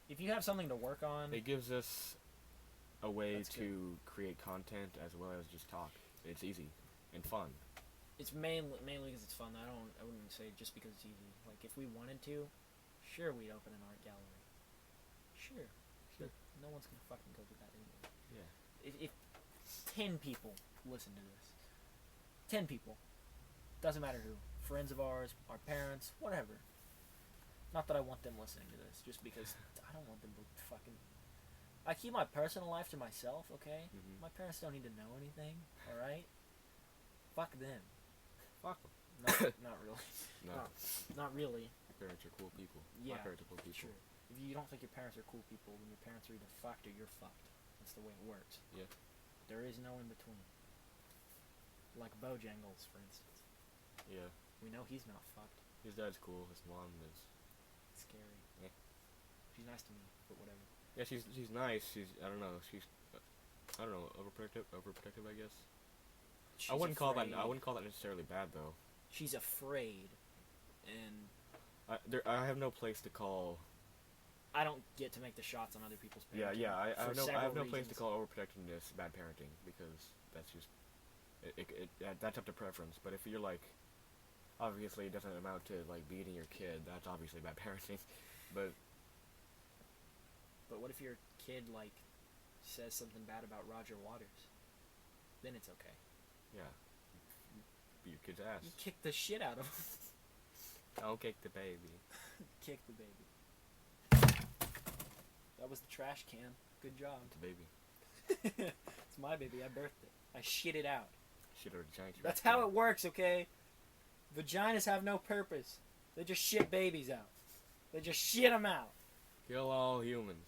if you have something to work on, it gives us a way to good. create content as well as just talk. It's easy and fun. It's mainly because it's fun. I wouldn't say just because it's easy. Like if we wanted to, sure we'd open an art gallery. Sure. But no one's gonna fucking go do that anyway. Yeah. If 10 people listen to this, 10 people, doesn't matter who, friends of ours, our parents, whatever. Not that I want them listening to this, just because I don't want them to fucking. I keep my personal life to myself, okay? Mm-hmm. My parents don't need to know anything, alright? Fuck them. Fuck them. Not really. No. Not really. Your parents are cool people. Yeah. My parents are cool people. Sure. If you don't think your parents are cool people, then your parents are either fucked or you're fucked. That's the way it works. Yeah. There is no in between. Like Bojangles, for instance. Yeah. We know he's not fucked. His dad's cool. His mom is Scary. Yeah. She's nice to me, but whatever. Yeah, she's nice. I don't know. Overprotective. I guess. She's I wouldn't call that afraid. necessarily bad though. She's afraid, and I have no place to call. I don't get to make the shots on other people's parenting. Yeah. I have no place to reasons. call overprotectiveness bad parenting because that's just that's up to preference. But if you're like, obviously it doesn't amount to like beating your kid. That's obviously bad parenting. But what if your kid like says something bad about Roger Waters? Then it's okay. yeah, beat your kid's ass. You kick the shit out of him. Don't kick the baby. Kick the baby. That was the trash can. Good job. It's a baby. It's my baby. I birthed it. I shit it out. Shit out of giant. That's how it works, okay? Vaginas have no purpose. They just shit babies out. They just shit them out. Kill all humans.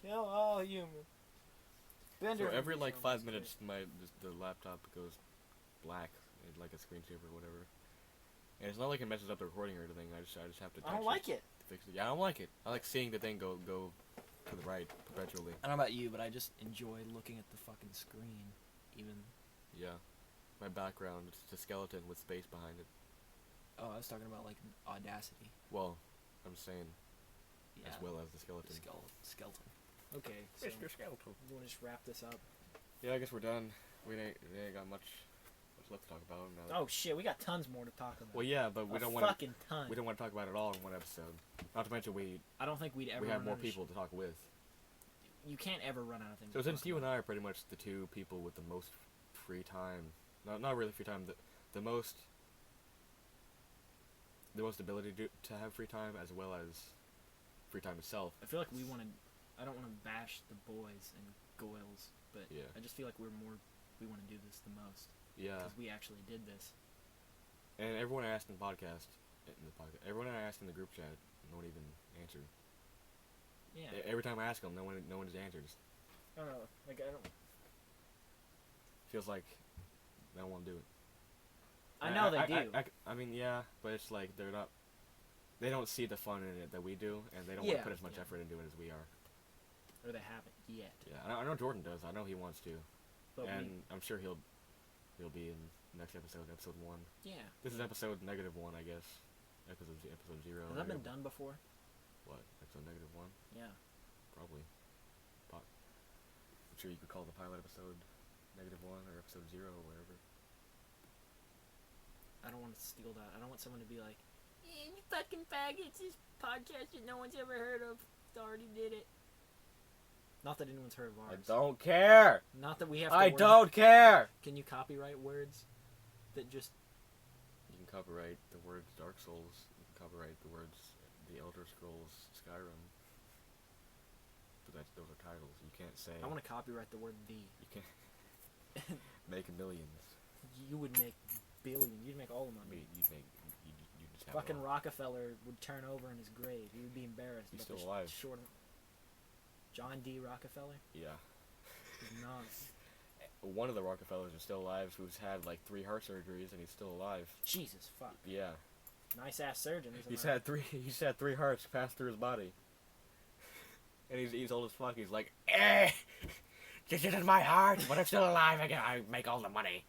Kill all humans. Bender So every like 5 minutes, the laptop goes black, like a screensaver or whatever. And it's not like it messes up the recording or anything. I just have to. I don't like it. Fix it. Yeah, I don't like it. I like seeing the thing go to the right perpetually. I don't know about you, but I just enjoy looking at the fucking screen. Even. Yeah. My background is the skeleton with space behind it. Oh, I was talking about like Audacity. Well, I'm saying Yeah. as well as the skeleton. Skeleton. Okay, so Mr. Skeleton. we want to just wrap this up. Yeah, I guess we're done. We ain't got much left to talk about. Now. Oh shit, we got tons more to talk about. Well, yeah, but we A don't want fucking ton. we don't want to talk about it all in one episode. Not to mention I don't think we'd ever. we have run more out of people to talk with. You can't ever run out of things. So to since talk you about. and I are pretty much the two people with the most free time, not really free time, the most ability to have free time as well as free time itself. I feel like we want to. I don't want to bash the boys and girls, but Yeah. I just feel like we want to do this the most Yeah, because we actually did this. and everyone I asked everyone I asked in the group chat, no one even answered. Yeah. Every time I ask them, no one just answers. I don't know. Like I don't. Feels like they don't want to do it. I know they do. I mean, yeah, but it's like they don't see the fun in it that we do, and they don't want Yeah, to put as much yeah. effort into it as we are. Or they haven't yet. Yeah, I know Jordan does. I know he wants to, But and I'm sure he'll be in next episode 1. yeah. This is episode -1, I guess. episode 0. Has that been done before? What? Episode -1? Yeah. Probably. I'm sure you could call the pilot episode -1 or episode 0 or whatever. I don't want to steal that. I don't want someone to be like, you fucking faggots, this podcast that no one's ever heard of already did it. Not that anyone's heard of ours. I don't care! Not that we have to I don't care! Can you copyright words that just... You can copyright the words Dark Souls. You can copyright the words The Elder Scrolls Skyrim. But those are titles. You can't say... I want to copyright the word the. You can't make millions. You would make billions. You'd make all the money. You just have Fucking Rockefeller would turn over in his grave. He would be embarrassed. He's about still alive. John D. Rockefeller? Yeah. He's not. One of the Rockefellers is still alive, who's had like 3 heart surgeries, and he's still alive. Jesus, fuck. Yeah. Nice ass surgeon. He's had 3 hearts pass through his body. And he's old as fuck. He's like, this isn't my heart, but I'm still alive. I make all the money.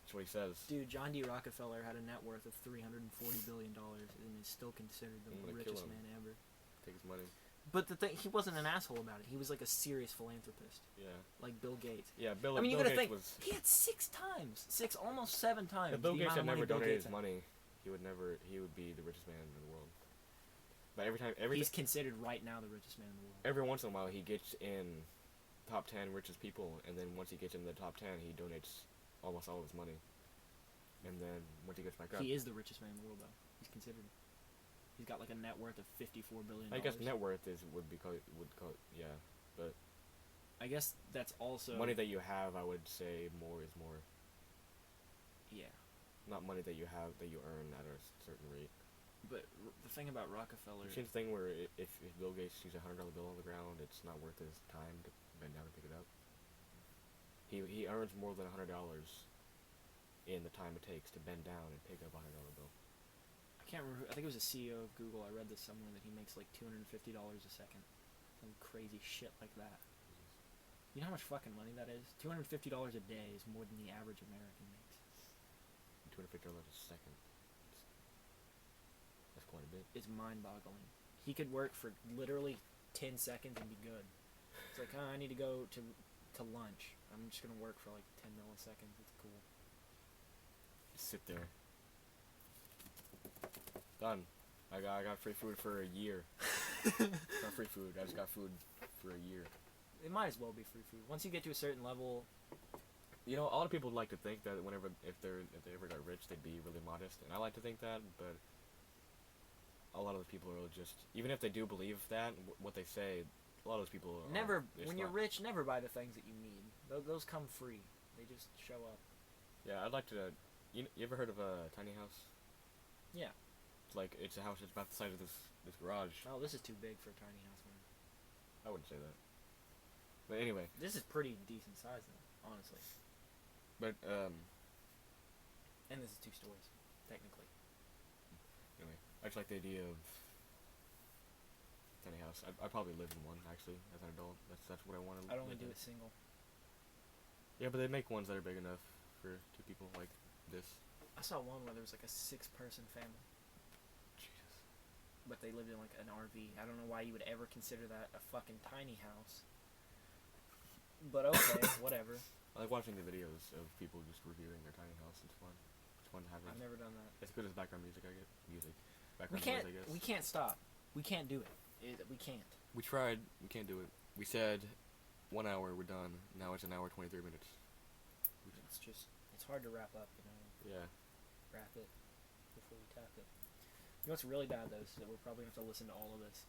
That's what he says. Dude, John D. Rockefeller had a net worth of $340 billion and is still considered the richest man ever. Take his money. But the thing, he wasn't an asshole about it. He was like a serious philanthropist. Yeah. Like Bill Gates. Yeah, Bill. I mean, Bill you gotta Gates think, he had 6 times, almost 7 times. If Bill the Gates amount had of money never Bill donated Gates his had. money, he would be the richest man in the world. But He's considered right now the richest man in the world. Every once in a while, he gets in top 10 richest people, and then once he gets in the top 10, he donates almost all of his money. And then once he gets back up, He is the richest man in the world, though. He's considered. He's got like a net worth of $54 billion. I guess net worth yeah, but I guess that's also money that you have. I would say more is more. Yeah. Not money that you have that you earn at a certain rate. But the thing about Rockefeller... You've seen the thing where if Bill Gates sees a $100 bill on the ground, it's not worth his time to bend down and pick it up. He earns more than $100 in the time it takes to bend down and pick up a $100 bill. I can't remember. I think it was a CEO of Google. I read this somewhere that he makes like $250 a second. Some crazy shit like that. You know how much fucking money that is? $250 a day is more than the average American makes. $250 a second. That's quite a bit. It's mind-boggling. He could work for literally 10 seconds and be good. It's like, I need to go to lunch. I'm just gonna work for like 10 milliseconds. It's cool. Just sit there. Done. I got free food for a year. Not free food. I just got food for a year. It might as well be free food. Once you get to a certain level, you know, a lot of people like to think that if they ever got rich, they'd be really modest, and I like to think that, but a lot of the people are just, even if they do believe that, what they say, a lot of those people are never. When you're rich, never buy the things that you need. Those come free. They just show up. Yeah, I'd like to. You ever heard of a tiny house? Yeah. It's a house that's about the size of this garage. Oh, this is too big for a tiny house, man. I wouldn't say that. But anyway. This is pretty decent size, though, honestly. But, And this is 2 stories, technically. Anyway, I just like the idea of tiny house. I'd probably live in one, actually, as an adult. That's what I want to. I'd only do it single. Yeah, but they make ones that are big enough for 2 people, like this. I saw one where there was like a 6-person family. Jesus. But they lived in like an RV. I don't know why you would ever consider that a fucking tiny house. But okay, whatever. I like watching the videos of people just reviewing their tiny house. It's fun. It's fun to have it. I've never done that. It's good as background music, I get. We can't stop. We can't do it. We can't. We tried. We can't do it. We said 1 hour, we're done. Now it's 1 hour, 23 minutes. It's hard to wrap up, you know. Yeah. Wrap it before we tap it. You know what's really bad, though, is that we're probably going to have to listen to all of this.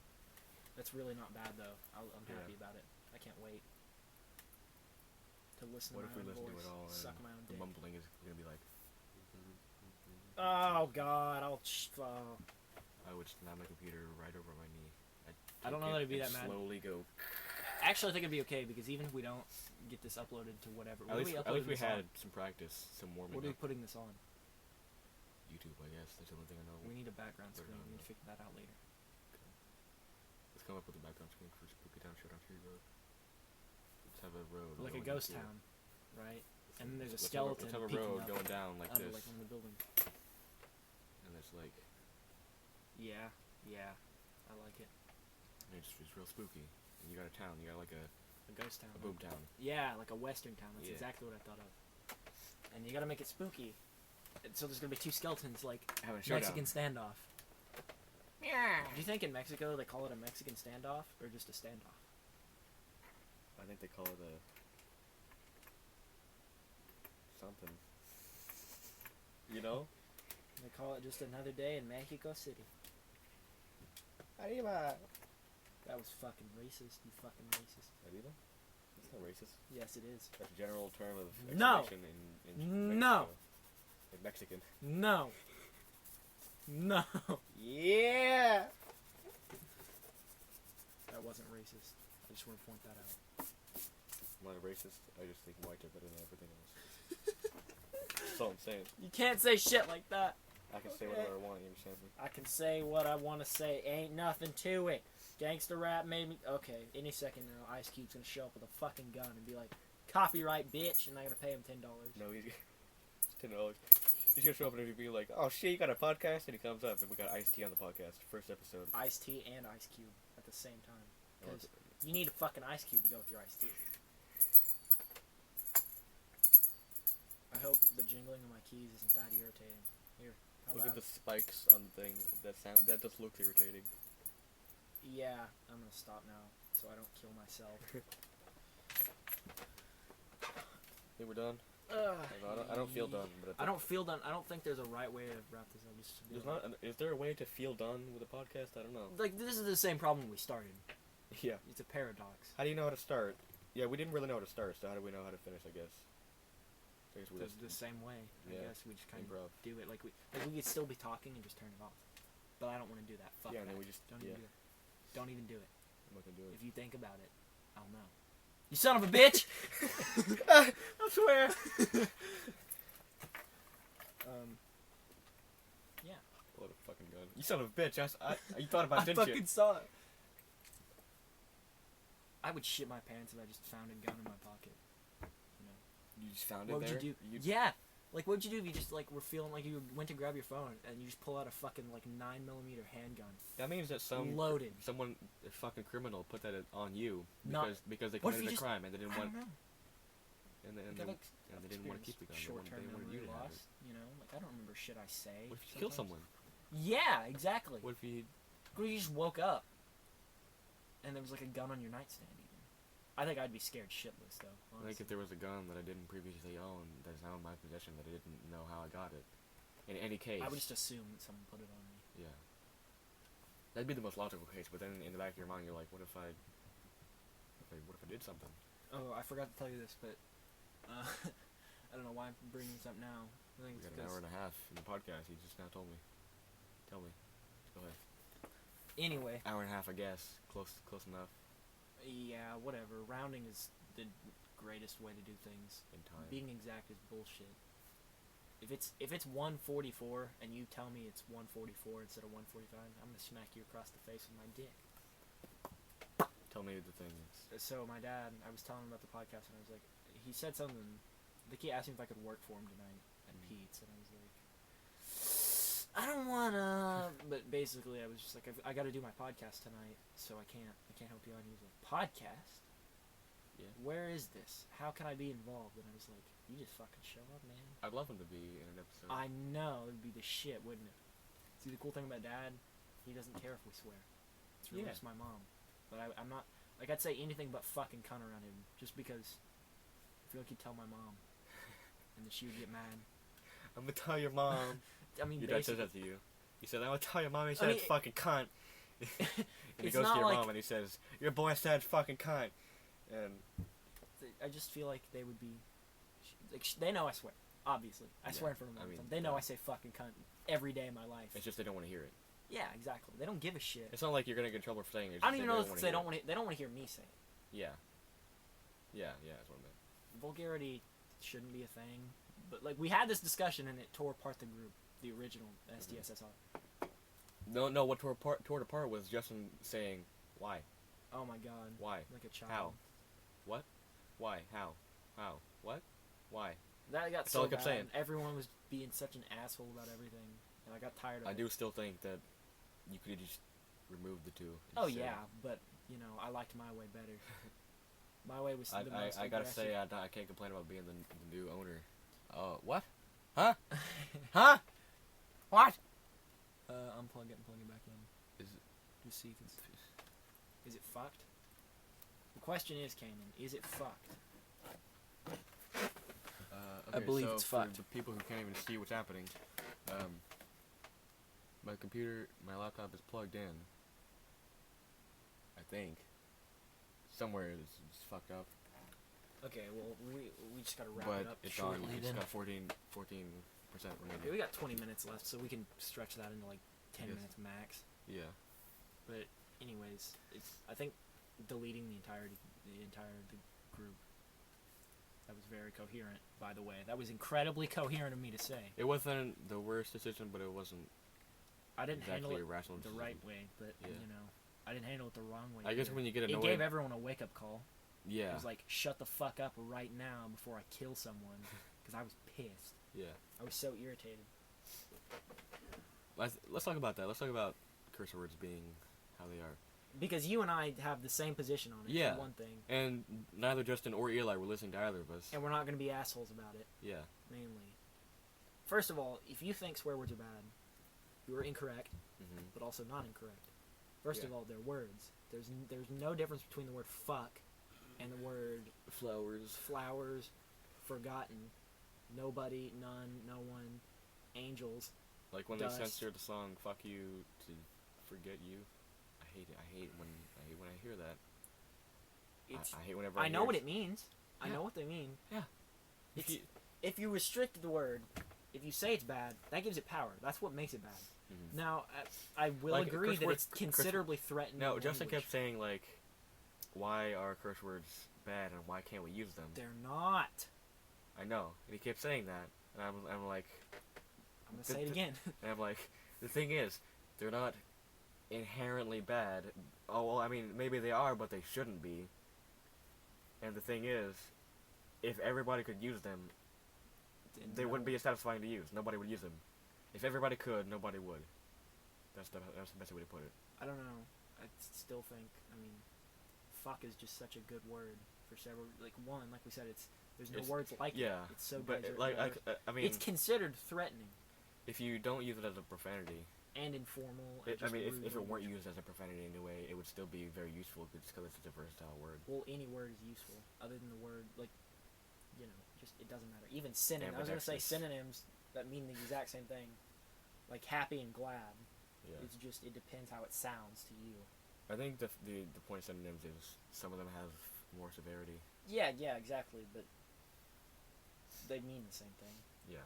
That's really not bad, though. I'm happy about it. I can't wait to listen What to if we my own listen voice, to it all suck and my own the dick. mumbling is going to be like... Oh, God, I would slam my computer right over my knee. I don't know that it'd be that mad. Slowly go... Actually, I think it'd be okay, because even if we don't get this uploaded to whatever... At least we had some practice, some warming What are we up. putting this on? YouTube, I guess. That's the only thing I know. We need a background Put it screen. on We need to the- figure that out later. Let's come up with a background screen for Spooky Town Showdown Tree Road. Let's have a road. Like a going ghost into- town, right? And then there's a let's skeleton have a peeking road up going down like out of this. like one of the buildings. And it's like... Yeah, yeah, I like it. It's real spooky. And you got a town. You got like a ghost town. boom town. Yeah, like a western town. That's Yeah. exactly what I thought of. And you gotta make it spooky. And so there's gonna be two skeletons, like Having a showdown. Mexican standoff. Yeah. Do you think in Mexico they call it a Mexican standoff or just a standoff? I think they call it a something. You know? They call it just another day in Mexico City. Arriba. That was fucking racist. You fucking racist. Arriba? That's not racist. Yes, it is. That's a general term of No. exclamation in No. Mexico. In Mexican. No. No. Yeah. That wasn't racist. I just want to point that out. I'm not a racist. I just think whites are better than everything else. That's all I'm saying. You can't say shit like that. I can say whatever I want. You understand me? I can say what I want to say. Ain't nothing to it. Gangster rap made me... Okay, any second now, Ice Cube's going to show up with a fucking gun and be like, copyright, bitch, and I got to pay him $10. No, he's $10. He's gonna show up and he'll be like, "Oh shit, you got a podcast?" And he comes up and we got Ice-T on the podcast, first episode. Ice-T and Ice Cube at the same time. Because you need a fucking Ice Cube to go with your Ice-T. I hope the jingling of my keys isn't that irritating. Here, how Look loud? at the spikes on the thing. That just looks irritating. Yeah, I'm gonna stop now so I don't kill myself. Think we're done? I don't feel done, but I don't feel done. I don't think there's a right way to wrap this up. There's not. Is there a way to feel done with a podcast? I don't know. Like, this is the same problem we started. Yeah. It's a paradox. How do you know how to start? Yeah, we didn't really know how to start, so how do we know how to finish? I guess. I guess we just The same way. Yeah, I guess we just kind improv. of do it like we could still be talking and just turn it off. But I don't want to do that. Fuck Yeah, and that. then we just Don't yeah. even do it. Don't even do it. I'm not gonna do it. If you think about it, I'll know. You son of a bitch! I swear. Yeah. Pull out a fucking gun. You son of a bitch! You thought about I it, didn't fucking you? saw it. I would shit my pants if I just found a gun in my pocket. You know. You just found What it would there. you do? Yeah. Like, what'd you do if you just, like, were feeling like you went to grab your phone and you just pull out a fucking, like, 9mm handgun? That means that Loaded. someone, a fucking criminal, put that on you Not- because they What if committed you a just- crime and they didn't I want don't know. and they didn't want to keep the gun. They Short-term wanted memory you to have it. loss. You know, like, I don't remember shit I say. What if you kill sometimes. someone? Yeah, exactly. What if you? What if you just woke up and there was like a gun on your nightstand? Even. I think I'd be scared shitless though. I think if there was a gun that I didn't previously own that is now in my possession that I didn't know how I got it. In any case. I would just assume that someone put it on me. Yeah. That'd be the most logical case, but then in the back of your mind you're like, what if I did something? Oh, I forgot to tell you this, but I don't know why I'm bringing this up now. I think We it's got an hour because and a half in the podcast. You just now told me. Tell me. Go ahead. anyway. Hour and a half, I guess. Close enough Yeah, whatever. Rounding is the greatest way to do things. in time. Being exact is bullshit. If it's 144 and you tell me it's 144 instead of 145, I'm gonna smack you across the face with my dick. Tell me the thing is. So my dad, I was telling him about the podcast, and I was like, he said something. Like he asked me if I could work for him tonight at Pete's, and I was like, I don't wanna. But basically, I was just like, I got to do my podcast tonight, so I can't help you out. And he was like, podcast? Yeah. Where is this? How can I be involved? And I was like, you just fucking show up, man. I'd love him to be in an episode. I know, it'd be the shit, wouldn't it? See, the cool thing about Dad, he doesn't care if we swear. It's really Yeah. just my mom. But I'm not, like, I'd say anything but fucking cunt around him, just because I feel like he'd tell my mom, and then she would get mad. I'm gonna tell your mom. I mean, Your dad says basically, that to you. He said, I'm gonna tell your mom he said mean, it's fucking cunt. And he it's goes to not your like- mom and he says, your boy said fucking cunt. And I just feel like they would be, like, they know I swear, obviously. I Yeah, swear in front of them I all the mean, time. They know yeah. I say fucking cunt every day of my life. it's just they don't want to hear it. Yeah, exactly. They don't give a shit. It's not like you're gonna get in trouble for saying it. I don't even know if wanna they hear don't it. want to. They don't want to hear me say it. Yeah. Yeah, that's what I meant. Vulgarity shouldn't be a thing, but like we had this discussion and it tore apart the group, the original STSSR. No, what tore apart was Justin saying, why? Oh my god. Why? Like a child. How? What? Why? How? What? Why? That got That's so all I kept bad. saying. Everyone was being such an asshole about everything, and I got tired of I it. do still think that you could have just removed the two. Oh yeah, but you know, I liked my way better. My way was the most I gotta aggressive. say, I can't complain about being the new owner. Oh, what? Huh? Huh? What? Unplug it and plug it back in. Is it? Just see if it's. Is it fucked? The question is, Kanan, is it fucked? Okay, I believe so it's for fucked. the people who can't even see what's happening, my computer, my laptop is plugged in. I think. Somewhere it's fucked up. Okay, well, we just gotta wrap But it up it's on. shortly It's then. got 14% Okay, remaining. we got 20 minutes left, so we can stretch that into like 10 Yes. minutes max. Yeah. But anyways, I think deleting the entire group. That was very coherent, by the way. That was incredibly coherent of me to say. It wasn't the worst decision, but it wasn't I didn't exactly handle a it rational the decision. right way, but Yeah. you know, I didn't handle it the wrong way. I guess either. when you get It annoyed, gave everyone a wake-up call. yeah, It was like, shut the fuck up right now before I kill someone, because I was pissed. yeah. I was so irritated. Let's talk about that. Let's talk about curse words being how they are. Because you and I have the same position on it, Yeah. for one thing. And neither Justin or Eli were listening to either of us. And we're not going to be assholes about it, Yeah. mainly. First of all, if you think swear words are bad, you are incorrect, Mm-hmm. but also not incorrect. First of Yeah. all, they're words. There's no difference between the word fuck and the word flowers, forgotten, nobody, none, no one, angels. Like when Dust. they censored the song "Fuck You" to "Forget You." I hate it. I hate when I hear that. It's, I hate whenever I I know hear what it means. I Yeah. know what they mean. Yeah. It's, if you restrict the word, if you say it's bad, that gives it power. That's what makes it bad. Mhm. Now, I will Like, agree curse that words- it's considerably threatening. No, Justin language. kept saying like, "Why are curse words bad and why can't we use them?" They're not. I know, and he kept saying that, and I'm like, I'm gonna say it again. and I'm like, the thing is, they're not inherently bad. Oh well, I mean maybe they are, but they shouldn't be. And the thing is, if everybody could use them, they wouldn't be as satisfying to use. Nobody would use them. If everybody could, nobody would. That's the best way to put it. I don't know. I still think. I mean, fuck is just such a good word for several. Like one, like we said, there's no It's- words like Yeah, it. It's so but good. I mean, It's considered threatening if you don't use it as a profanity, and informal. And I just mean, rude if it weren't language. used as a profanity anyway, it would still be very useful just because it's a versatile word. Well, any word is useful, other than the word like, you know, just it doesn't matter. Even synonyms. I was gonna say Ambidextrous. synonyms that mean the exact same thing, like happy and glad. Yeah. It's just it depends how it sounds to you. I think the point of synonyms is some of them have more severity. Yeah, exactly. But they mean the same thing. Yeah.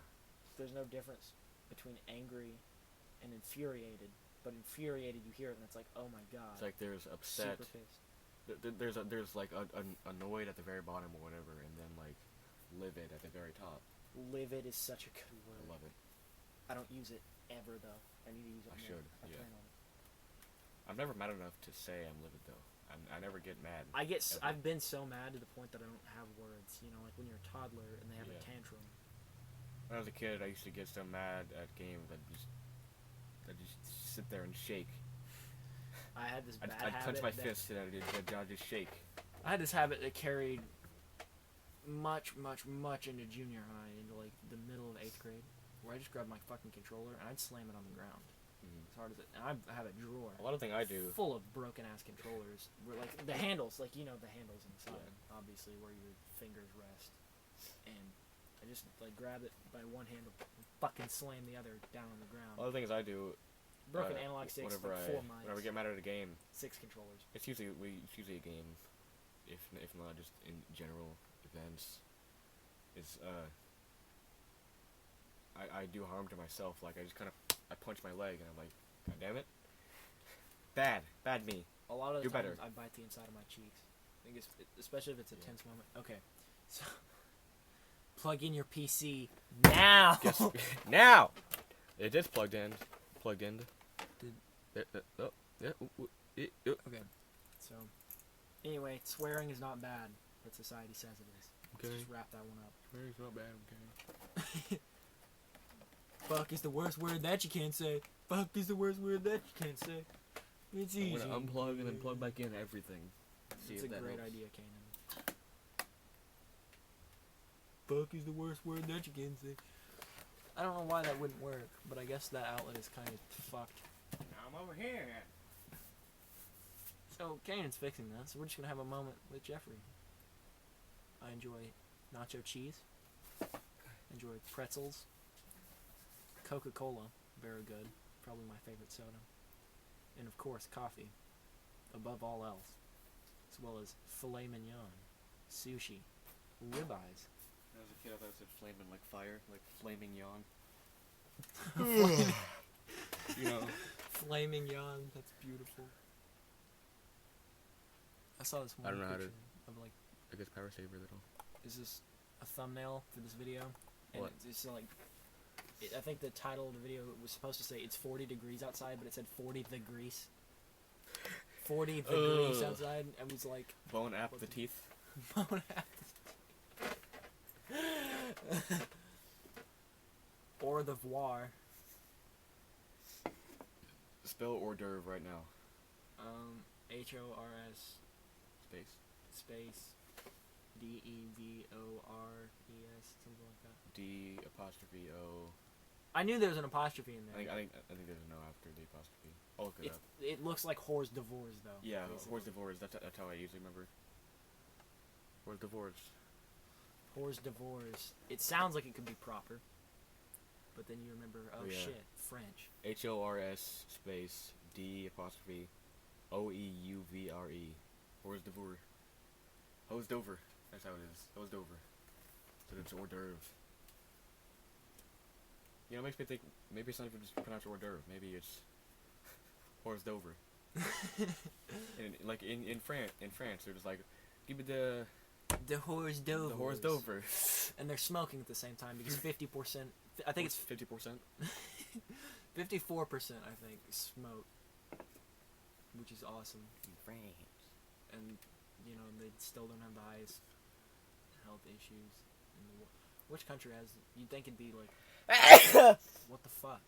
There's no difference between angry and infuriated. But infuriated, you hear it and it's like, oh my god. It's like there's upset. Super pissed. There's like annoyed at the very bottom or whatever, and then like livid at the very top. Livid is such a good word. I love it. I don't use it ever though. I need to use it I more. should, I yeah. plan on it. I'm never mad enough to say I'm livid though. I never get mad. Ever. I've been so mad to the point that I don't have words. You know, like when you're a toddler and they have a Yeah. tantrum. When I was a kid, I used to get so mad at games I'd just sit there and shake. I had this bad I'd habit. clench my that- fist and I'd just shake. I had this habit that carried much into junior high, into like the middle of 8th grade, where I just grabbed my fucking controller and I'd slam it on the ground as hard as it. And I have a drawer A lot of things I do. full of broken ass controllers, where like the handles, like you know the handles inside, obviously where your fingers rest, and I just like grab it by one handle and fucking slam the other down on the ground. A lot of things I do. Broken analog sticks, Whenever like 4 mics, whenever I get mad at a game, 6 controllers. it's usually a game, if not just in general events. It's I do harm to myself. Like I just kind of I punch my leg and I'm like, God damn it, bad me. A lot of the Do times better. I bite the inside of my cheeks. I think especially if it's a Yeah. tense moment. Okay, so plug in your PC now. Guess now it is plugged in. Did- Okay. Okay, so anyway, swearing is not bad, but society says it is. Let's just wrap that one up. It's not bad. Okay. Fuck is the worst word that you can say. Fuck is the worst word that you can say. It's easy. I'm gonna unplug and then plug back in everything. See It's a if that great helps. idea, Kanan. Fuck is the worst word that you can say. I don't know why that wouldn't work, but I guess that outlet is kind of fucked. Now I'm over here. So Kanan's fixing that, so we're just gonna have a moment with Jeffrey. I enjoy nacho cheese. Enjoy pretzels. Coca-Cola, very good. Probably my favorite soda. And of course, coffee. Above all else. As well as filet mignon, sushi, ribeyes. As a kid, I thought it said flaming like fire, like flaming yawn. You know. Flaming yawn, that's beautiful. I saw this one I don't know how to- picture of like, I guess power saver little. is this a thumbnail for this video? And What? it's like, I think the title of the video was supposed to say it's 40 degrees outside, but it said 40 degrees. 40 degrees Ugh. outside, and it was like, Bone app What the the- teeth. Au revoir. Spell hors d'oeuvre right now. HORS Space. space DEVORES, something like that. D apostrophe O. I knew there was an apostrophe in there. I think there's a no after the apostrophe. I'll look it up. It looks like hors d'oeuvres though. Yeah, basically. hors d'oeuvres. That's how I usually remember. Hors d'oeuvres. Hors d'oeuvres. It sounds like it could be proper, but then you remember, oh Yeah. shit, French. HORS space D apostrophe OEUVRE. Hors d'oeuvre. Hors d'oeuvre. That's how it is. Hors d'oeuvre. So it's hors d'oeuvre. You know, it makes me think maybe it's not even just pronounced hors d'oeuvre. Maybe it's hors d'oeuvre. Like in France, they're just like, give me the hors d'oeuvres. the hors d'oeuvre. And they're smoking at the same time because 50%. I think it's 50%. 54%. I think smoke, which is awesome. In France. And you know they still don't have the highest health issues in the world. Which country has? You'd think it'd be like, what the fuck?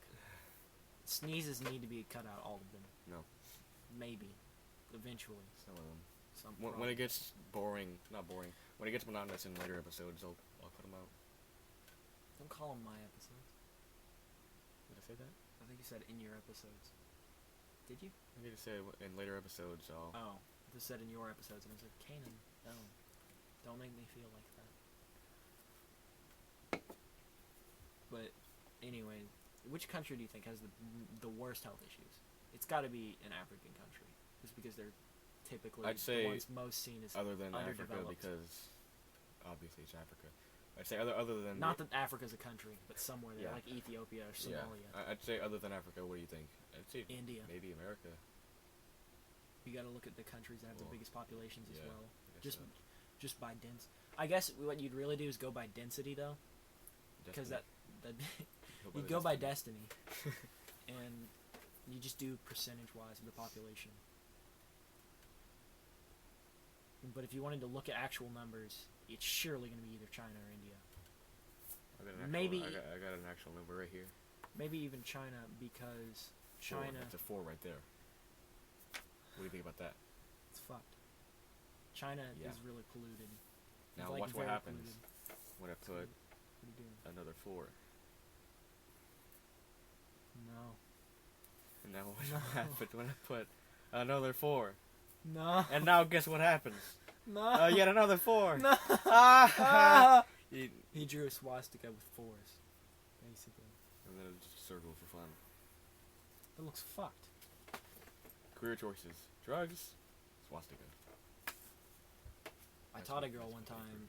Sneezes need to be cut out, all of them. No. Maybe, eventually. Some of them. Some When it gets boring, not boring. When it gets monotonous in later episodes, I'll cut them out. Don't call them my episodes. Did I say that? I think you said in your episodes. Did you? I need to say in later episodes. I'll. Oh, you said in your episodes, and I was like, Kanan, no, don't make me feel like that. But anyway, which country do you think has the worst health issues? It's got to be an African country, just because they're typically I'd say the ones most seen as other than Africa, underdeveloped. because obviously it's Africa. I'd say other than Not that Africa's a country, but somewhere there, Yeah. like Ethiopia or Somalia. Yeah, I'd say other than Africa. What do you think? I'd say India. maybe America. You got to look at the countries that have the Well, biggest populations as yeah, well. I guess Just by dens. I guess what you'd really do is go by density though, because that you'd go by destiny, and you just do percentage-wise of the population. But if you wanted to look at actual numbers, it's surely going to be either China or India. Maybe- I got an actual number right here. Maybe even China, because China, It's a 4 right there. What do you think about that? it's fucked. China Yeah. is really polluted. Now Like, watch what very happens polluted. when I put What are you doing? another 4. No. And now watch No. what happens when I put another 4. No. And now guess what happens? No. Yet another 4. No. Ah! You- He drew a swastika with 4s, basically. and then it's just a circle for fun. That looks fucked. Career choices: drugs, swastika. I That's taught a what- girl that's one what I time